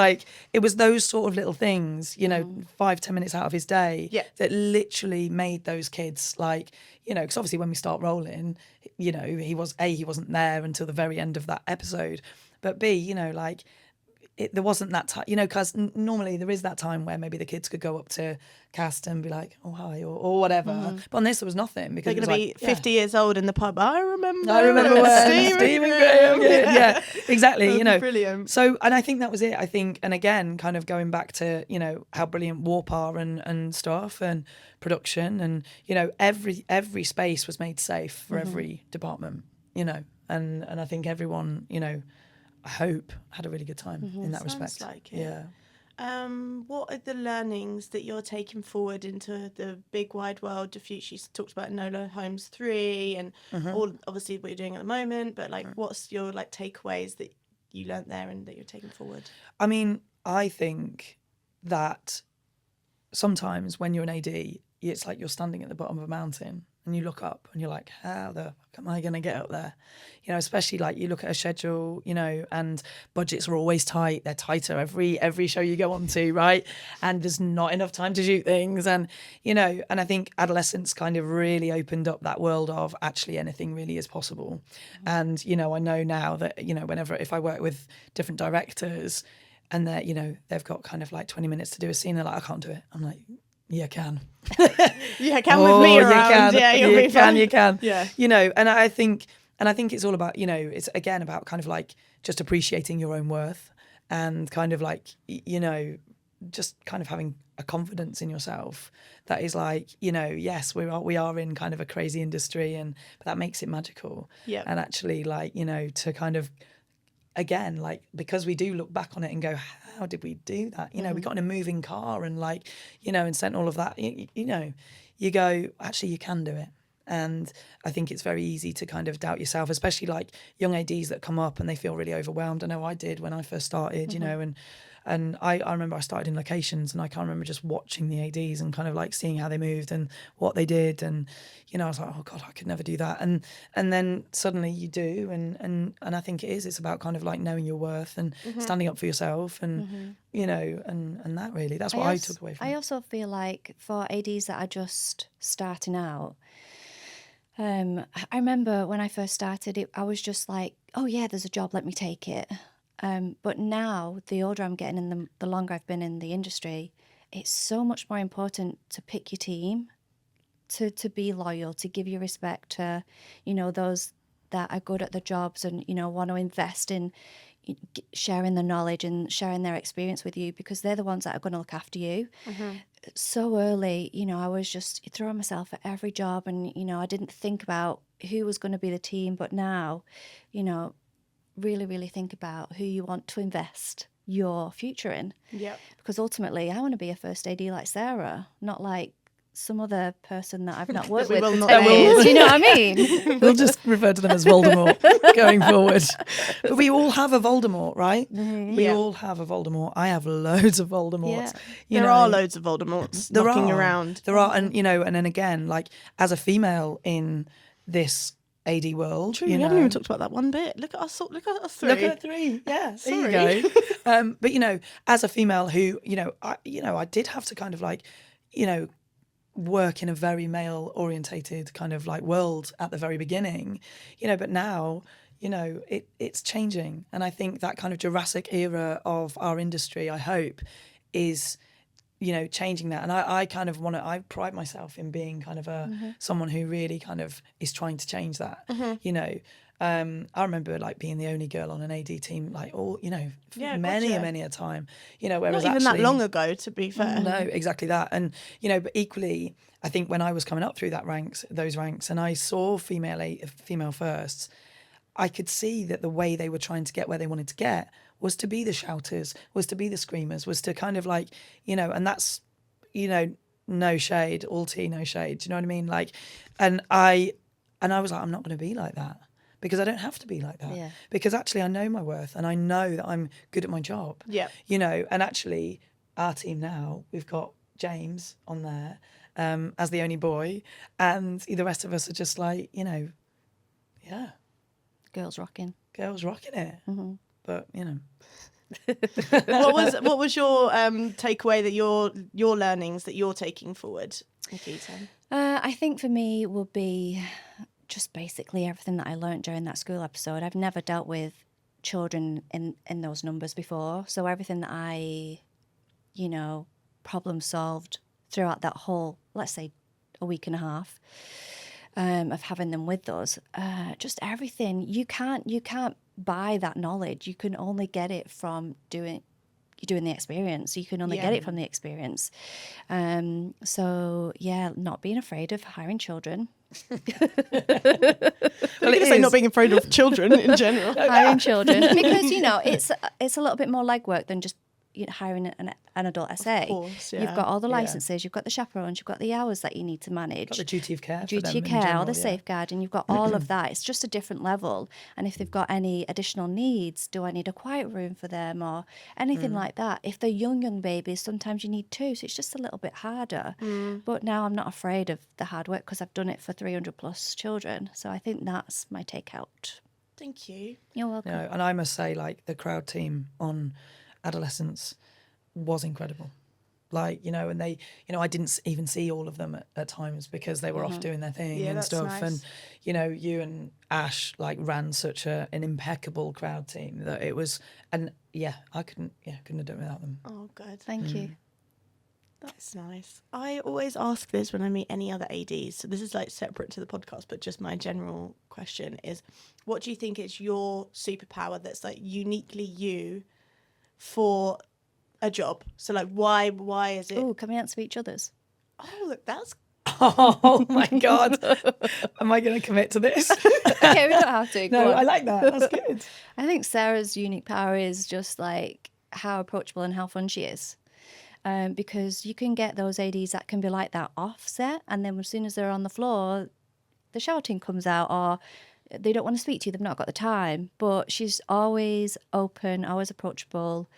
those sort of little things, 5-10 minutes out of his day that literally made those kids like, because obviously when we start rolling, he wasn't there until the very end of that episode, but B, there wasn't that time, because normally there is that time where maybe the kids could go up to cast and be like, oh, hi, or whatever. But on this, there was nothing. Because they're going to be 50 years old in the pub. I remember when Stephen Graham. Yeah, exactly. Brilliant. So, and I think that was it. I think, and again, kind of going back to, how brilliant Warp are and stuff and production and, every space was made safe for every department, and I think everyone, I hope had a really good time in that respect. Like it. Yeah. What are the learnings that you're taking forward into the big wide world of future? You talked about Enola Holmes 3 and all obviously what you're doing at the moment, but like what's your like takeaways that you learnt there and that you're taking forward? I mean, I think that sometimes when you're an AD, it's like you're standing at the bottom of a mountain and you look up and you're like, how the fuck am I going to get up there? Especially like you look at a schedule, and budgets are always tight. They're tighter every show you go on to, right? And there's not enough time to shoot things. And, and I think Adolescence kind of really opened up that world of actually anything really is possible. And, I know now that, if I work with different directors and they've got kind of like 20 minutes to do a scene, they're like, I can't do it. I'm like, yeah, can. Yeah, can with me around. You yeah, you'll be fine. You can. Yeah. And I think it's all about, it's again about kind of like just appreciating your own worth and kind of like, just kind of having a confidence in yourself that is like, yes, we are in kind of a crazy industry but that makes it magical. Yeah. And actually like, to kind of, again, like, because we do look back on it and go, how did we do that? We got in a moving car and like, and sent all of that, you go, actually, you can do it. And I think it's very easy to kind of doubt yourself, especially like young ADs that come up and they feel really overwhelmed. I know I did when I first started, and I remember I started in locations and I can't remember just watching the ADs and kind of like seeing how they moved and what they did. And, I was like, oh God, I could never do that. And then suddenly you do. And I think it's about kind of like knowing your worth and standing up for yourself and, and that really, that's what I took away from it. I also feel like for ADs that are just starting out, I remember when I first started, I was just like, oh yeah, there's a job, let me take it. But now, the older I'm getting and the longer I've been in the industry, it's so much more important to pick your team, to be loyal, to give your respect to, those that are good at their jobs and, want to invest in sharing the knowledge and sharing their experience with you because they're the ones that are going to look after you. So early, I was just throwing myself at every job and, I didn't think about who was going to be the team. But now, really, really think about who you want to invest your future in. Yeah. Because ultimately, I want to be a first AD like Sarah, not like some other person that I've not worked with for 10 years. Do you know what I mean? We'll just refer to them as Voldemort going forward. But we all have a Voldemort, right? We all have a Voldemort. I have loads of Voldemorts. Yeah. There are loads of Voldemorts knocking around. There are, and and then again, like as a female in this AD world. True, we haven't even talked about that one bit. Look at us three. Look at 3. Yeah, there you go. But as a female who, I did have to kind of like, work in a very male orientated kind of like world at the very beginning, but now, it's changing. And I think that kind of Jurassic era of our industry, I hope, is changing that. And I kind of I pride myself in being kind of someone who really kind of is trying to change that, I remember like being the only girl on an AD team, like all, you know, many a time, you know, whereas not even actually, that long ago, to be fair. no, exactly that. And, you know, but equally, I think when I was coming up through those ranks, and I saw female firsts, I could see that the way they were trying to get where they wanted to get was to be the shouters, was to be the screamers, was to kind of like, you know, and that's, you know, no shade, all tea, no shade. Do you know what I mean? Like, and I was like, I'm not going to be like that, because I don't have to be like that. Yeah. Because actually I know my worth and I know that I'm good at my job. Yeah. You know, and actually our team now, we've got James on there as the only boy, and the rest of us are just like, you know, yeah. Girls rocking. Girls rocking it. Mm-hmm. But, you know. What was your takeaway, that your learnings that you're taking forward, Nikita? I think for me will be just basically everything that I learned during that school episode. I've never dealt with children in those numbers before, so everything that I, you know, problem solved throughout that whole, let's say, a week and a half of having them with us, just everything. You can't buy that knowledge. You can only get it from doing the experience. You can only get it from the experience. So yeah, not being afraid of hiring children. Well, say not being afraid of children in general. Hiring children, because you know it's a little bit more legwork than just hiring an adult SA. Of course, yeah. You've got all the licenses, you've got the chaperones, you've got the hours that you need to manage. Got the duty of care. Duty of care, all the safeguarding, you've got all of that. It's just a different level. And if they've got any additional needs, do I need a quiet room for them or anything like that? If they're young babies, sometimes you need two, so it's just a little bit harder. But now I'm not afraid of the hard work because I've done it for 300 plus children. So I think that's my takeout. Thank you. You're welcome. You know, and I must say, like, the crowd team on Adolescence was incredible. Like, you know, and they, you know, I didn't even see all of them at times because they were off doing their thing and stuff. Nice. And, you know, you and Ash like ran such an impeccable crowd team that it was, and yeah, I couldn't have done it without them. Oh, good. Thank you. That's nice. I always ask this when I meet any other ADs. So this is like separate to the podcast, but just my general question is, what do you think is your superpower that's like uniquely you for a job? So like why is it? Oh, can we answer each other's? Oh, look, that's Oh my God. Am I going to commit to this? Okay, we don't have to. No, I like that. That's good. I think Sarah's unique power is just like how approachable and how fun she is. Because you can get those ADs that can be like that offset, and then as soon as they're on the floor, the shouting comes out, or they don't want to speak to you, they've not got the time. But she's always open, always approachable,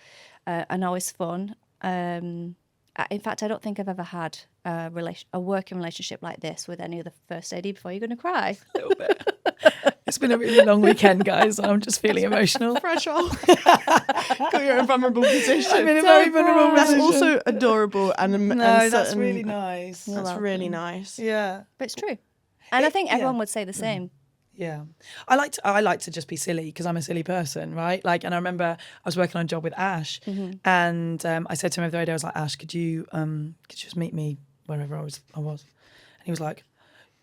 and always fun. In fact, I don't think I've ever had a working relationship like this with any other first AD before. You're going to cry. A little bit. It's been a really long weekend, guys. And I'm just feeling emotional. pressure. Got your own vulnerable position. I'm in a very vulnerable That's position. also adorable and That's really nice. That's really nice. Yeah. But it's true. And I think everyone would say the same. Yeah, I like to just be silly because I'm a silly person, right? Like, and I remember I was working on a job with Ash, and I said to him the other day, I was like, Ash, could you just meet me wherever I was, and he was like,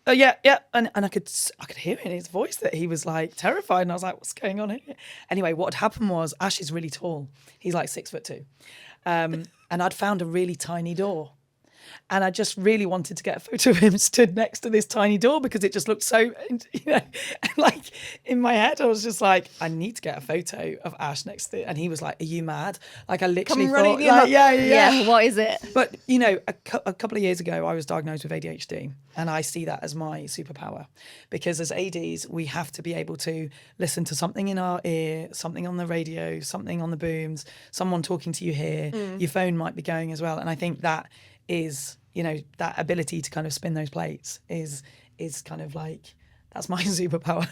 oh yeah, and I could hear in his voice that he was like terrified, and I was like, what's going on here? Anyway, what had happened was Ash is really tall, he's like 6'2", and I'd found a really tiny door. And I just really wanted to get a photo of him stood next to this tiny door because it just looked so, you know, like in my head, I was just like, I need to get a photo of Ash next to it. And he was like, are you mad? Like I literally thought, like, yeah. What is it? But, you know, a couple of years ago, I was diagnosed with ADHD, and I see that as my superpower because as ADs, we have to be able to listen to something in our ear, something on the radio, something on the booms, someone talking to you here, your phone might be going as well. And I think that is, you know, that ability to kind of spin those plates is kind of like, that's my superpower.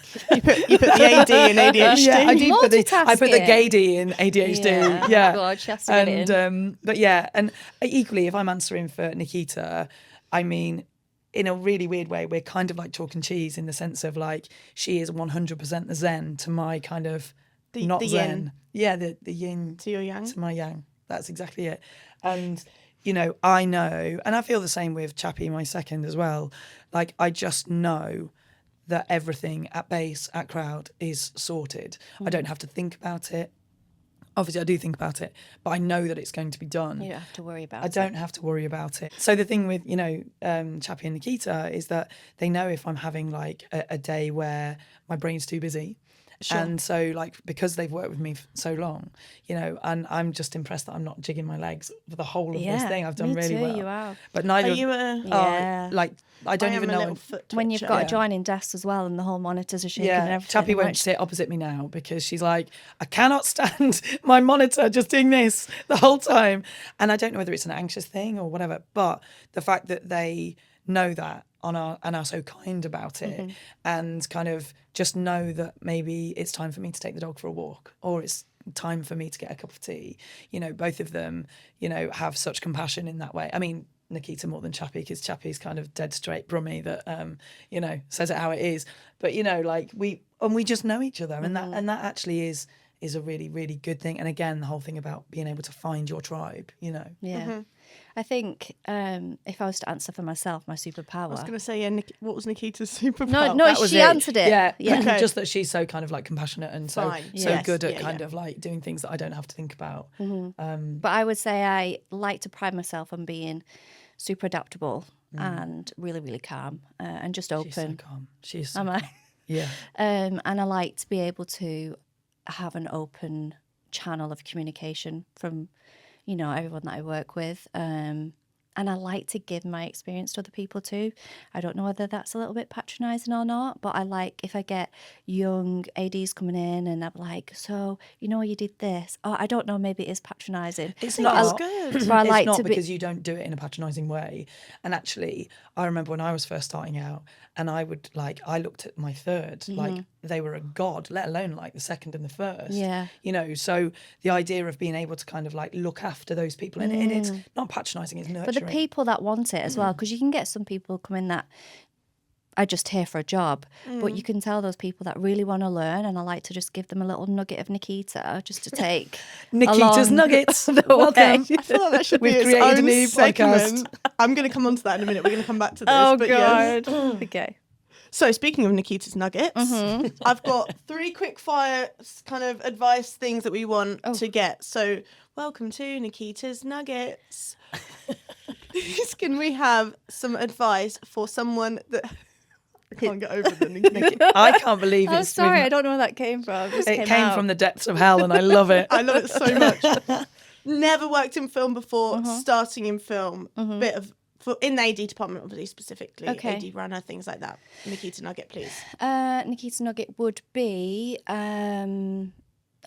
You put the AD in ADHD. Yeah, I put the gay D in ADHD. Yeah. God, she has to get it in. But yeah, and equally, if I'm answering for Nikita, I mean, in a really weird way, we're kind of like chalk and cheese in the sense of like, she is 100% the zen to my kind of not the zen. yin. Yeah, the yin To your yang. to my yang. That's exactly it. And you know, I know, and I feel the same with Chappie, my second as well. Like, I just know that everything at base, at crowd is sorted. I don't have to think about it. Obviously, I do think about it, but I know that it's going to be done. You don't have to worry about I it. don't have to worry about it. So the thing with, Chappie and Nikita is that they know if I'm having like a day where my brain's too busy. Sure. And so, like, because they've worked with me for so long, and I'm just impressed that I'm not jigging my legs for the whole of this thing. I've done me really too, well. you have. But neither. Are you a... Yeah. I don't I am even a know. little foot When you've twitcher. got Yeah. adjoining desks as well and the whole monitors are shaking and Yeah, everything. Chappie won't sit opposite me now because she's like, I cannot stand my monitor just doing this the whole time. And I don't know whether it's an anxious thing or whatever, but the fact that they know that and are so kind about it and kind of just know that maybe it's time for me to take the dog for a walk or it's time for me to get a cup of tea. Both of them, have such compassion in that way. I mean, Nikita more than Chappie because Chappie's kind of dead straight brummy that says it how it is. But we just know each other, and that actually is a really, really good thing. And again, the whole thing about being able to find your tribe. Yeah. I think if I was to answer for myself, my superpower. I was going to say, what was Nikita's superpower? No, That was she it. answered it. Yeah, Okay. Just that she's so kind of like compassionate and so Fine. so Yes. good at Yeah, kind yeah. of like doing things that I don't have to think about. But I would say I like to pride myself on being super adaptable and really, really calm and just open. She's so calm. She's so Am I? Yeah. And I like to be able to have an open channel of communication from, everyone that I work with. And I like to give my experience to other people too. I don't know whether that's a little bit patronising or not, but I like if I get young ADs coming in and I'm like, so, you did this. Oh, I don't know, maybe it is patronising. It's think not. it's good. But I It's like not to be. because you don't do it in a patronising way. And actually, I remember when I was first starting out, and I looked at my third like they were a god, let alone like the second and the first. Yeah. So the idea of being able to kind of like look after those people, and it's not patronising, it's nurturing. But the people that want it as well, because you can get some people come in that are just here for a job, but you can tell those people that really want to learn, and I like to just give them a little nugget of Nikita just to take Nikita's along Nuggets. the Welcome. way. I feel like that should be We've its created a own new segment. I'm going to come on to that in a minute. We're going to come back to this. Oh, but yes. God. Okay. So speaking of Nikita's Nuggets, I've got 3 quick fire kind of advice things that we want to get. So welcome to Nikita's Nuggets. Please can we have some advice for someone that... I can't get over the Nikita. I can't believe I'm it's sorry, I don't know where that came from. it came from the depths of hell, and I love it. I love it so much. Never worked in film before, starting in film. Bit of... in the AD department, obviously, specifically. Okay. AD runner, things like that. Nikita Nugget, please. Nikita Nugget would be,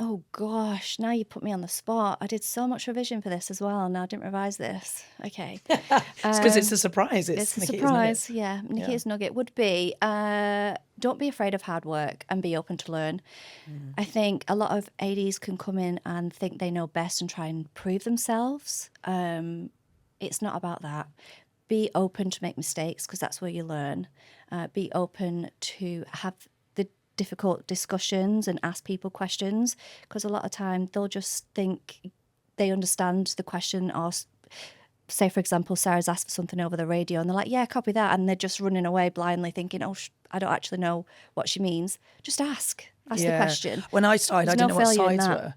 oh gosh, now you put me on the spot. I did so much revision for this as well, and I didn't revise this. Okay. It's because it's a surprise. It's a Nikita's surprise, Nuggets. yeah. Nikita's Nugget would be, don't be afraid of hard work and be open to learn. I think a lot of ADs can come in and think they know best and try and prove themselves. It's not about that. Be open to make mistakes because that's where you learn. Be open to have the difficult discussions and ask people questions because a lot of time they'll just think they understand the question or say, for example, Sarah's asked for something over the radio and they're like, yeah, copy that. And they're just running away blindly thinking, oh, I don't actually know what she means. Just ask the question. When I started, There's I didn't no know what failure in sides that. were.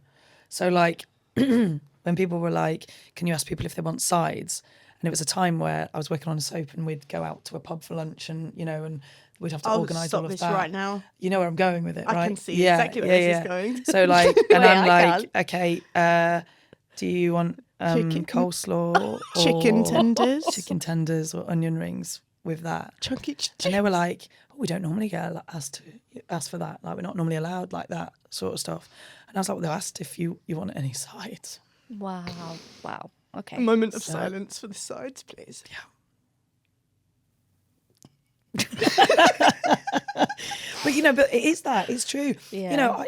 So like when people were like, can you ask people if they want sides? And it was a time where I was working on a soap and we'd go out to a pub for lunch and, and we'd have to I'll organise stop all of this that. right now. You know where I'm going with it, right? I can see exactly where this is going. So like, and Wait, I'm I like, okay, do you want Chicken. coleslaw or Chicken tenders. chicken tenders or onion rings with that? Chunky And they were like, oh, we don't normally get asked for that. Like, we're not normally allowed like that sort of stuff. And I was like, well, they asked if you want any sides. Wow. Okay. A moment of silence for the sides, please. But but it is that. It's true. Yeah.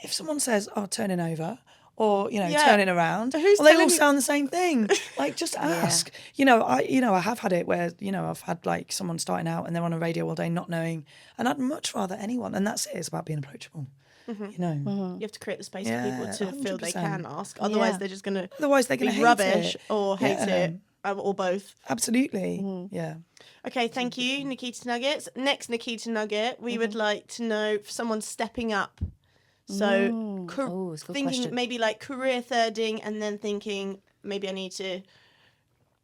If someone says, oh, turning over, or Yeah. turning around, Who's well, they all telling you- sound the same thing. Like, just ask. I have had it where I've had like someone starting out and they're on a radio all day not knowing, and I'd much rather anyone. And that's it. It's about being approachable. You have to create the space for people to feel they 100%. can ask. Otherwise, Yeah. they're just going to Otherwise, they're going be to hate rubbish it. or hate it or both. Absolutely. Yeah. Okay, thank you, Nikita Nuggets. Next Nikita Nugget, we would like to know if someone's stepping up. So it's a good thinking question. maybe like career thirding and then thinking maybe I need to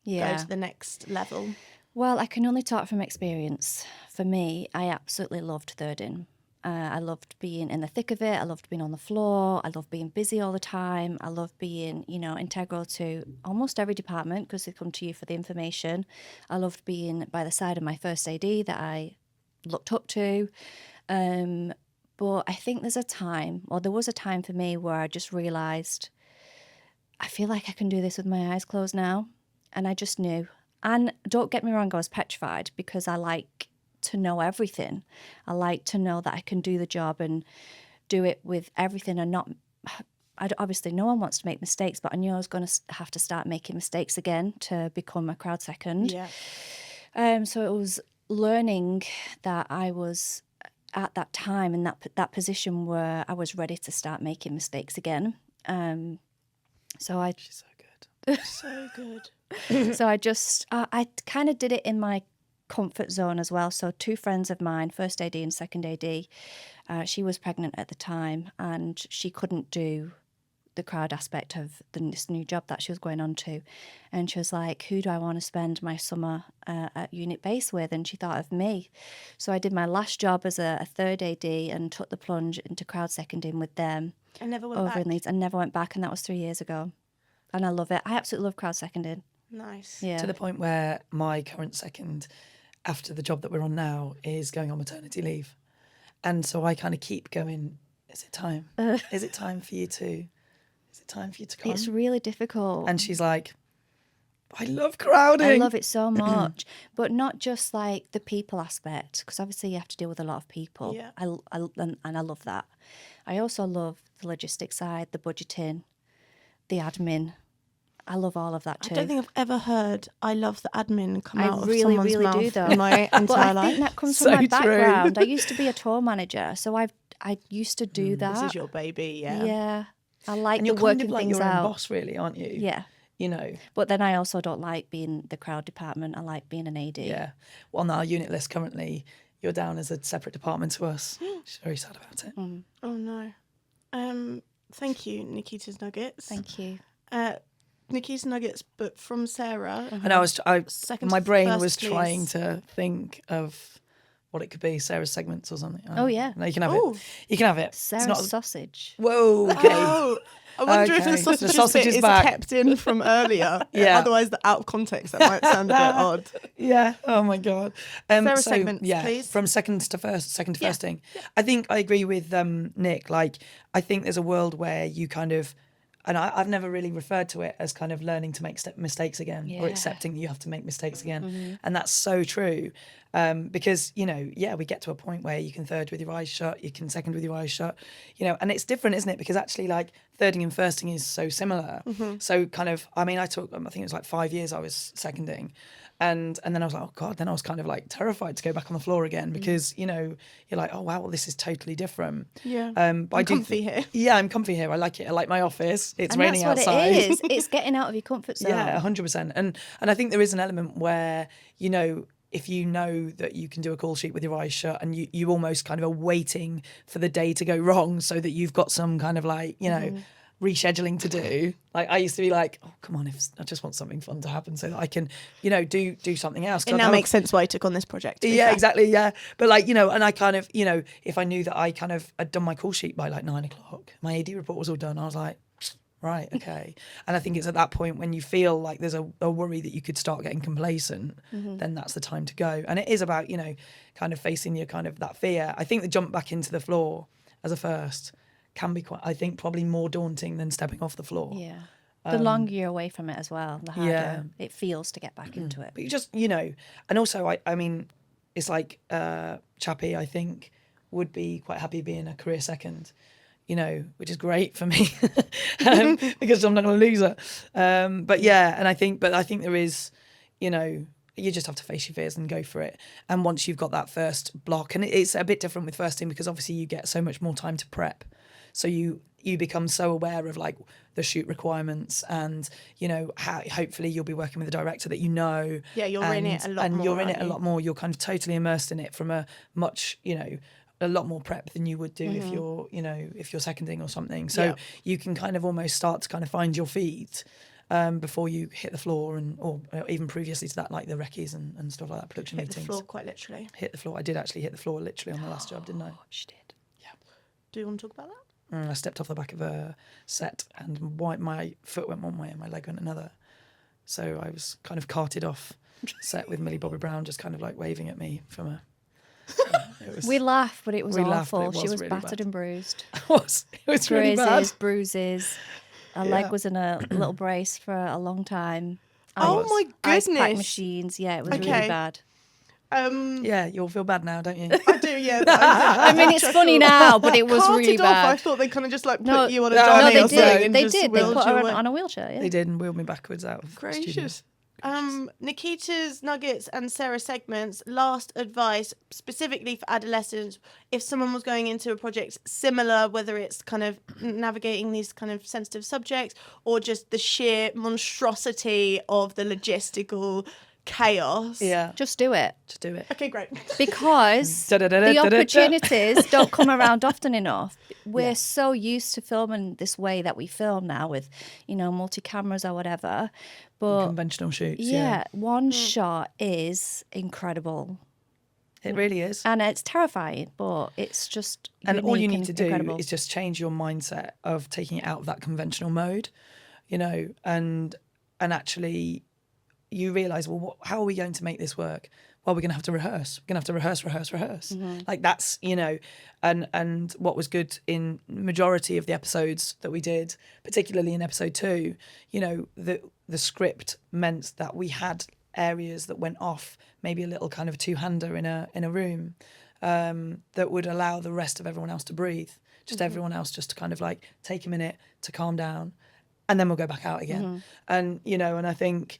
go to the next level. Well, I can only talk from experience. For me, I absolutely loved thirding. I loved being in the thick of it. I loved being on the floor. I loved being busy all the time. I loved being, integral to almost every department because they come to you for the information. I loved being by the side of my first AD that I looked up to. But I think there was a time for me where I just realised I feel like I can do this with my eyes closed now. And I just knew. And don't get me wrong, I was petrified because I like to know everything. I like to know that I can do the job and do it with everything and not... Obviously, no one wants to make mistakes, but I knew I was going to have to start making mistakes again to become a crowd second. Yeah. So it was learning that I was at that time in that position where I was ready to start making mistakes again. She's so good. So good. So I kind of did it in my comfort zone as well. So 2 friends of mine, first AD and second AD, she was pregnant at the time and she couldn't do the crowd aspect of this new job that she was going on to. And she was like, who do I want to spend my summer at unit base with? And she thought of me. So I did my last job as a third AD and took the plunge into crowd seconding with them. I never went over back. in Leeds. I never went back, and that was 3 years ago. And I love it. I absolutely love crowd seconding. Nice. Yeah. To the point where my current second, after the job that we're on now, is going on maternity leave. And so I kind of keep going, is it time? Is it time for you to come? It's really difficult. And she's like, I love crowding. I love it so much, but not just like the people aspect, because obviously you have to deal with a lot of people. Yeah. And I love that. I also love the logistics side, the budgeting, the admin. I love all of that too. I don't think I've ever heard I love the admin come out of really, someone's really mouth do, though. in my entire But I life. think that comes So from my true. background. I used to be a tour manager, so I used to do that. This is your baby, yeah. Yeah. I like and the you're kind working of like things your own out. boss, really, aren't you? Yeah. You know. But then I also don't like being the crowd department. I like being an AD. Yeah. Well, on our unit list currently, you're down as a separate department to us. She's very sad about it. Oh no. Thank you, Nikita's Nuggets. Thank you. Nikita's Nuggets, but from Sarah. And Second my to brain first, was please. trying to think of what it could be, Sarah's segments or something. Oh, yeah. No, you can have Ooh. it. You can have it. Sarah's sausage. Whoa, okay. Oh, I wonder if Okay. the sausage, The sausage bit is is back. kept in from earlier. Yeah. Otherwise, out of context, that might sound a bit odd. Yeah. Oh my God. Sarah's segments, please. From second to firsting. I think I agree with Nick. Like, I think there's a world where you kind of, and I've never really referred to it as kind of learning to make mistakes again or Yeah. accepting that you have to make mistakes again. And that's so true. Because, you know, we get to a point where you can third with your eyes shut, you can second with your eyes shut, you know, and it's different, isn't it? Because actually, like, thirding and firsting is so similar. So kind of, I mean, I think it was like 5 years I was seconding. And then I was like, oh God, then I was kind of like terrified to go back on the floor again because, you know, you're like, oh wow, well, this is totally different. Yeah. But I'm comfy here. Yeah, I'm comfy here. I like it. I like my office. It's And raining that's what outside. it is. It's getting out of your comfort zone. Yeah, 100%. And I think there is an element where, you know, if you know that you can do a call sheet with your eyes shut and you almost kind of are waiting for the day to go wrong so that you've got some kind of like, you know, rescheduling to do. Like I used to be like, oh, come on, I just want something fun to happen so that I can, you know, do something else. It now makes sense why you took on this project. to be Yeah, fair. exactly. Yeah. But like, you know, and I kind of, you know, if I knew that I kind of had done my call sheet by like 9 o'clock, my AD report was all done, I was like, right, okay. And I think it's at that point when you feel like there's a worry that you could start getting complacent, then that's the time to go. And it is about, you know, kind of facing your kind of that fear. I think the jump back into the floor as a first can be quite, I think, probably more daunting than stepping off the floor. Yeah. The longer you're away from it as well, the harder Yeah. it feels to get back into it. But you just, you know, and also, I mean, it's like Chappie, I think, would be quite happy being a career second, you know, which is great for me because I'm not going to lose her. But yeah, and I think there is, you know, you just have to face your fears and go for it. And once you've got that first block, and it's a bit different with firsting because obviously you get so much more time to prep. So you you become so aware of like the shoot requirements, and you know how hopefully you'll be working with a director that you know. Yeah, you're in it a lot and more, you're in it aren't a you? lot more. You're kind of totally immersed in it from a much, you know, a lot more prep than you would do if you're, you know, if you're seconding or something. So you can kind of almost start to kind of find your feet before you hit the floor, and or even previously to that, like the recce's and stuff like that, production Hit meetings. the floor, quite literally. Hit the floor. I did actually hit the floor literally on the last job, didn't I? She did. Do you want to talk about that? I stepped off the back of a set and my foot went one way and my leg went another. So I was kind of carted off set with Millie Bobby Brown just kind of like waving at me from a... We laughed, but it was we laughed, but awful. it was She was really battered bad. and bruised. It was really bad. Bruises. Her leg was in a little brace for a long time. Oh my Ice pack goodness. machines. Yeah, it was Okay. really bad. Yeah, you'll feel bad now, don't you? I do, yeah. I mean, it's funny now, but it was Carted really off, bad. I thought they kind of just like put No, you on a no, dummy No, or they something did. and They just did. They wheeled put you her away. on a wheelchair. Yeah. They did and wheeled me backwards out of the Gracious. studios. Nikita's Nuggets and Sarah's segments, last advice specifically for adolescents, if someone was going into a project similar, whether it's kind of navigating these kind of sensitive subjects or just the sheer monstrosity of the logistical chaos. Yeah, Just do it. just do it. Okay, great. Because Da-da-da-da, the da-da-da. opportunities don't come around often enough. We're so used to filming this way that we film now with, you know, multi-cameras or whatever. But Conventional shoots, yeah, one shot is incredible. It really is. And it's terrifying, but it's just And all you unique need and to do incredible. is just change your mindset of taking it out of that conventional mode, you know, and actually you realise, well, how are we going to make this work? Well, we're going to have to rehearse. We're going to have to rehearse. Like that's, you know, and what was good in majority of the episodes that we did, particularly in episode 2, you know, the script meant that we had areas that went off, maybe a little kind of two-hander in a room, that would allow the rest of everyone else to breathe. Just everyone else just to kind of like take a minute to calm down, and then we'll go back out again. And, you know, and I think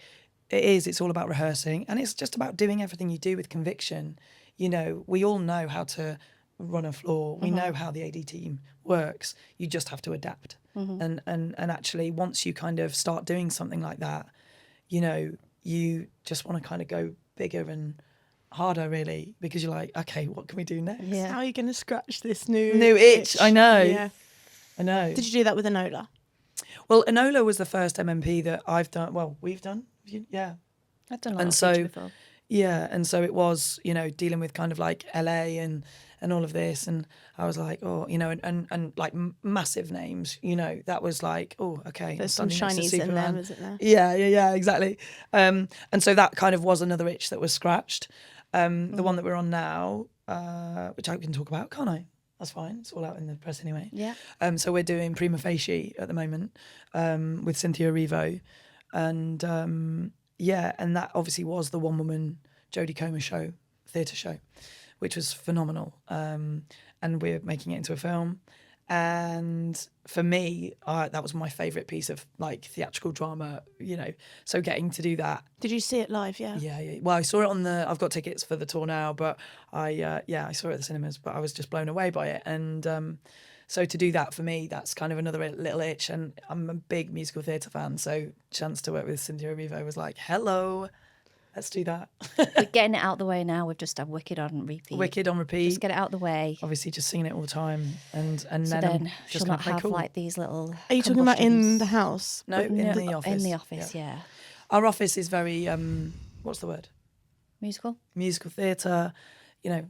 it's all about rehearsing, and it's just about doing everything you do with conviction. You know, we all know how to run a floor. We know how the AD team works. You just have to adapt. And actually, once you kind of start doing something like that, you know, you just want to kind of go bigger and harder, really, because you're like, okay, what can we do next? Yeah. How are you going to scratch this new itch? I know. Yeah. I know. Did you do that with Enola? Well, Enola was the first MMP that I've done. Well, we've done. Yeah. I've done a lot And of so- feature before. Yeah, and so it was, you know, dealing with kind of like LA and all of this, and I was like, oh, you know, and like massive names, you know, that was like, oh, okay. There's some standing next to shinies in Superman. them, isn't there? Yeah, exactly. And so that kind of was another itch that was scratched. The one that we're on now, which I can talk about, can't I? That's fine. It's all out in the press anyway. Yeah. So we're doing Prima Facie at the moment with Cynthia Erivo, and yeah, and that obviously was the one-woman Jodie Comer show, theatre show, which was phenomenal. And we're making it into a film. And for me, that was my favourite piece of like theatrical drama, you know. So getting to do that. Did you see it live? Yeah. Yeah. Well, I saw it I've got tickets for the tour now, but I saw it at the cinemas, but I was just blown away by it. And so to do that for me, that's kind of another little itch. And I'm a big musical theatre fan, so chance to work with Cynthia Erivo was like, hello, let's do that. But getting it out the way now, we've just had Wicked on repeat. Wicked on repeat. Just get it out the way. Obviously, just singing it all the time, and So then I'm then just she'll gonna not play have cool. like these little. Are you talking about in combustions. the house? No, in the office. In the office, yeah. Our office is very what's the word? Musical. Musical theatre, you know,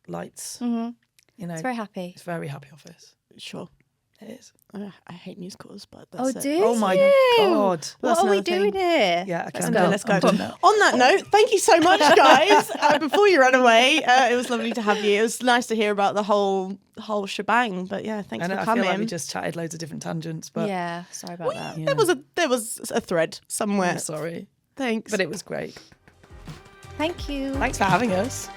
lights. Mm-hmm. You know, It's very happy. it's a very happy office. Sure. It is. I hate musicals, but Oh, that's do it. Oh my you? God. That's What are we another doing thing. here? Yeah, okay, Let's I'm go. done. Let's go. I'm done now. On that note, thank you so much, guys. Before you ran away, it was lovely to have you. It was nice to hear about the whole shebang. But yeah, thanks And for I coming. feel like we just chatted loads of different tangents, but Yeah, sorry about that. Yeah. There was a thread somewhere. I'm sorry. Thanks. But it was great. Thank you. Thanks for having us.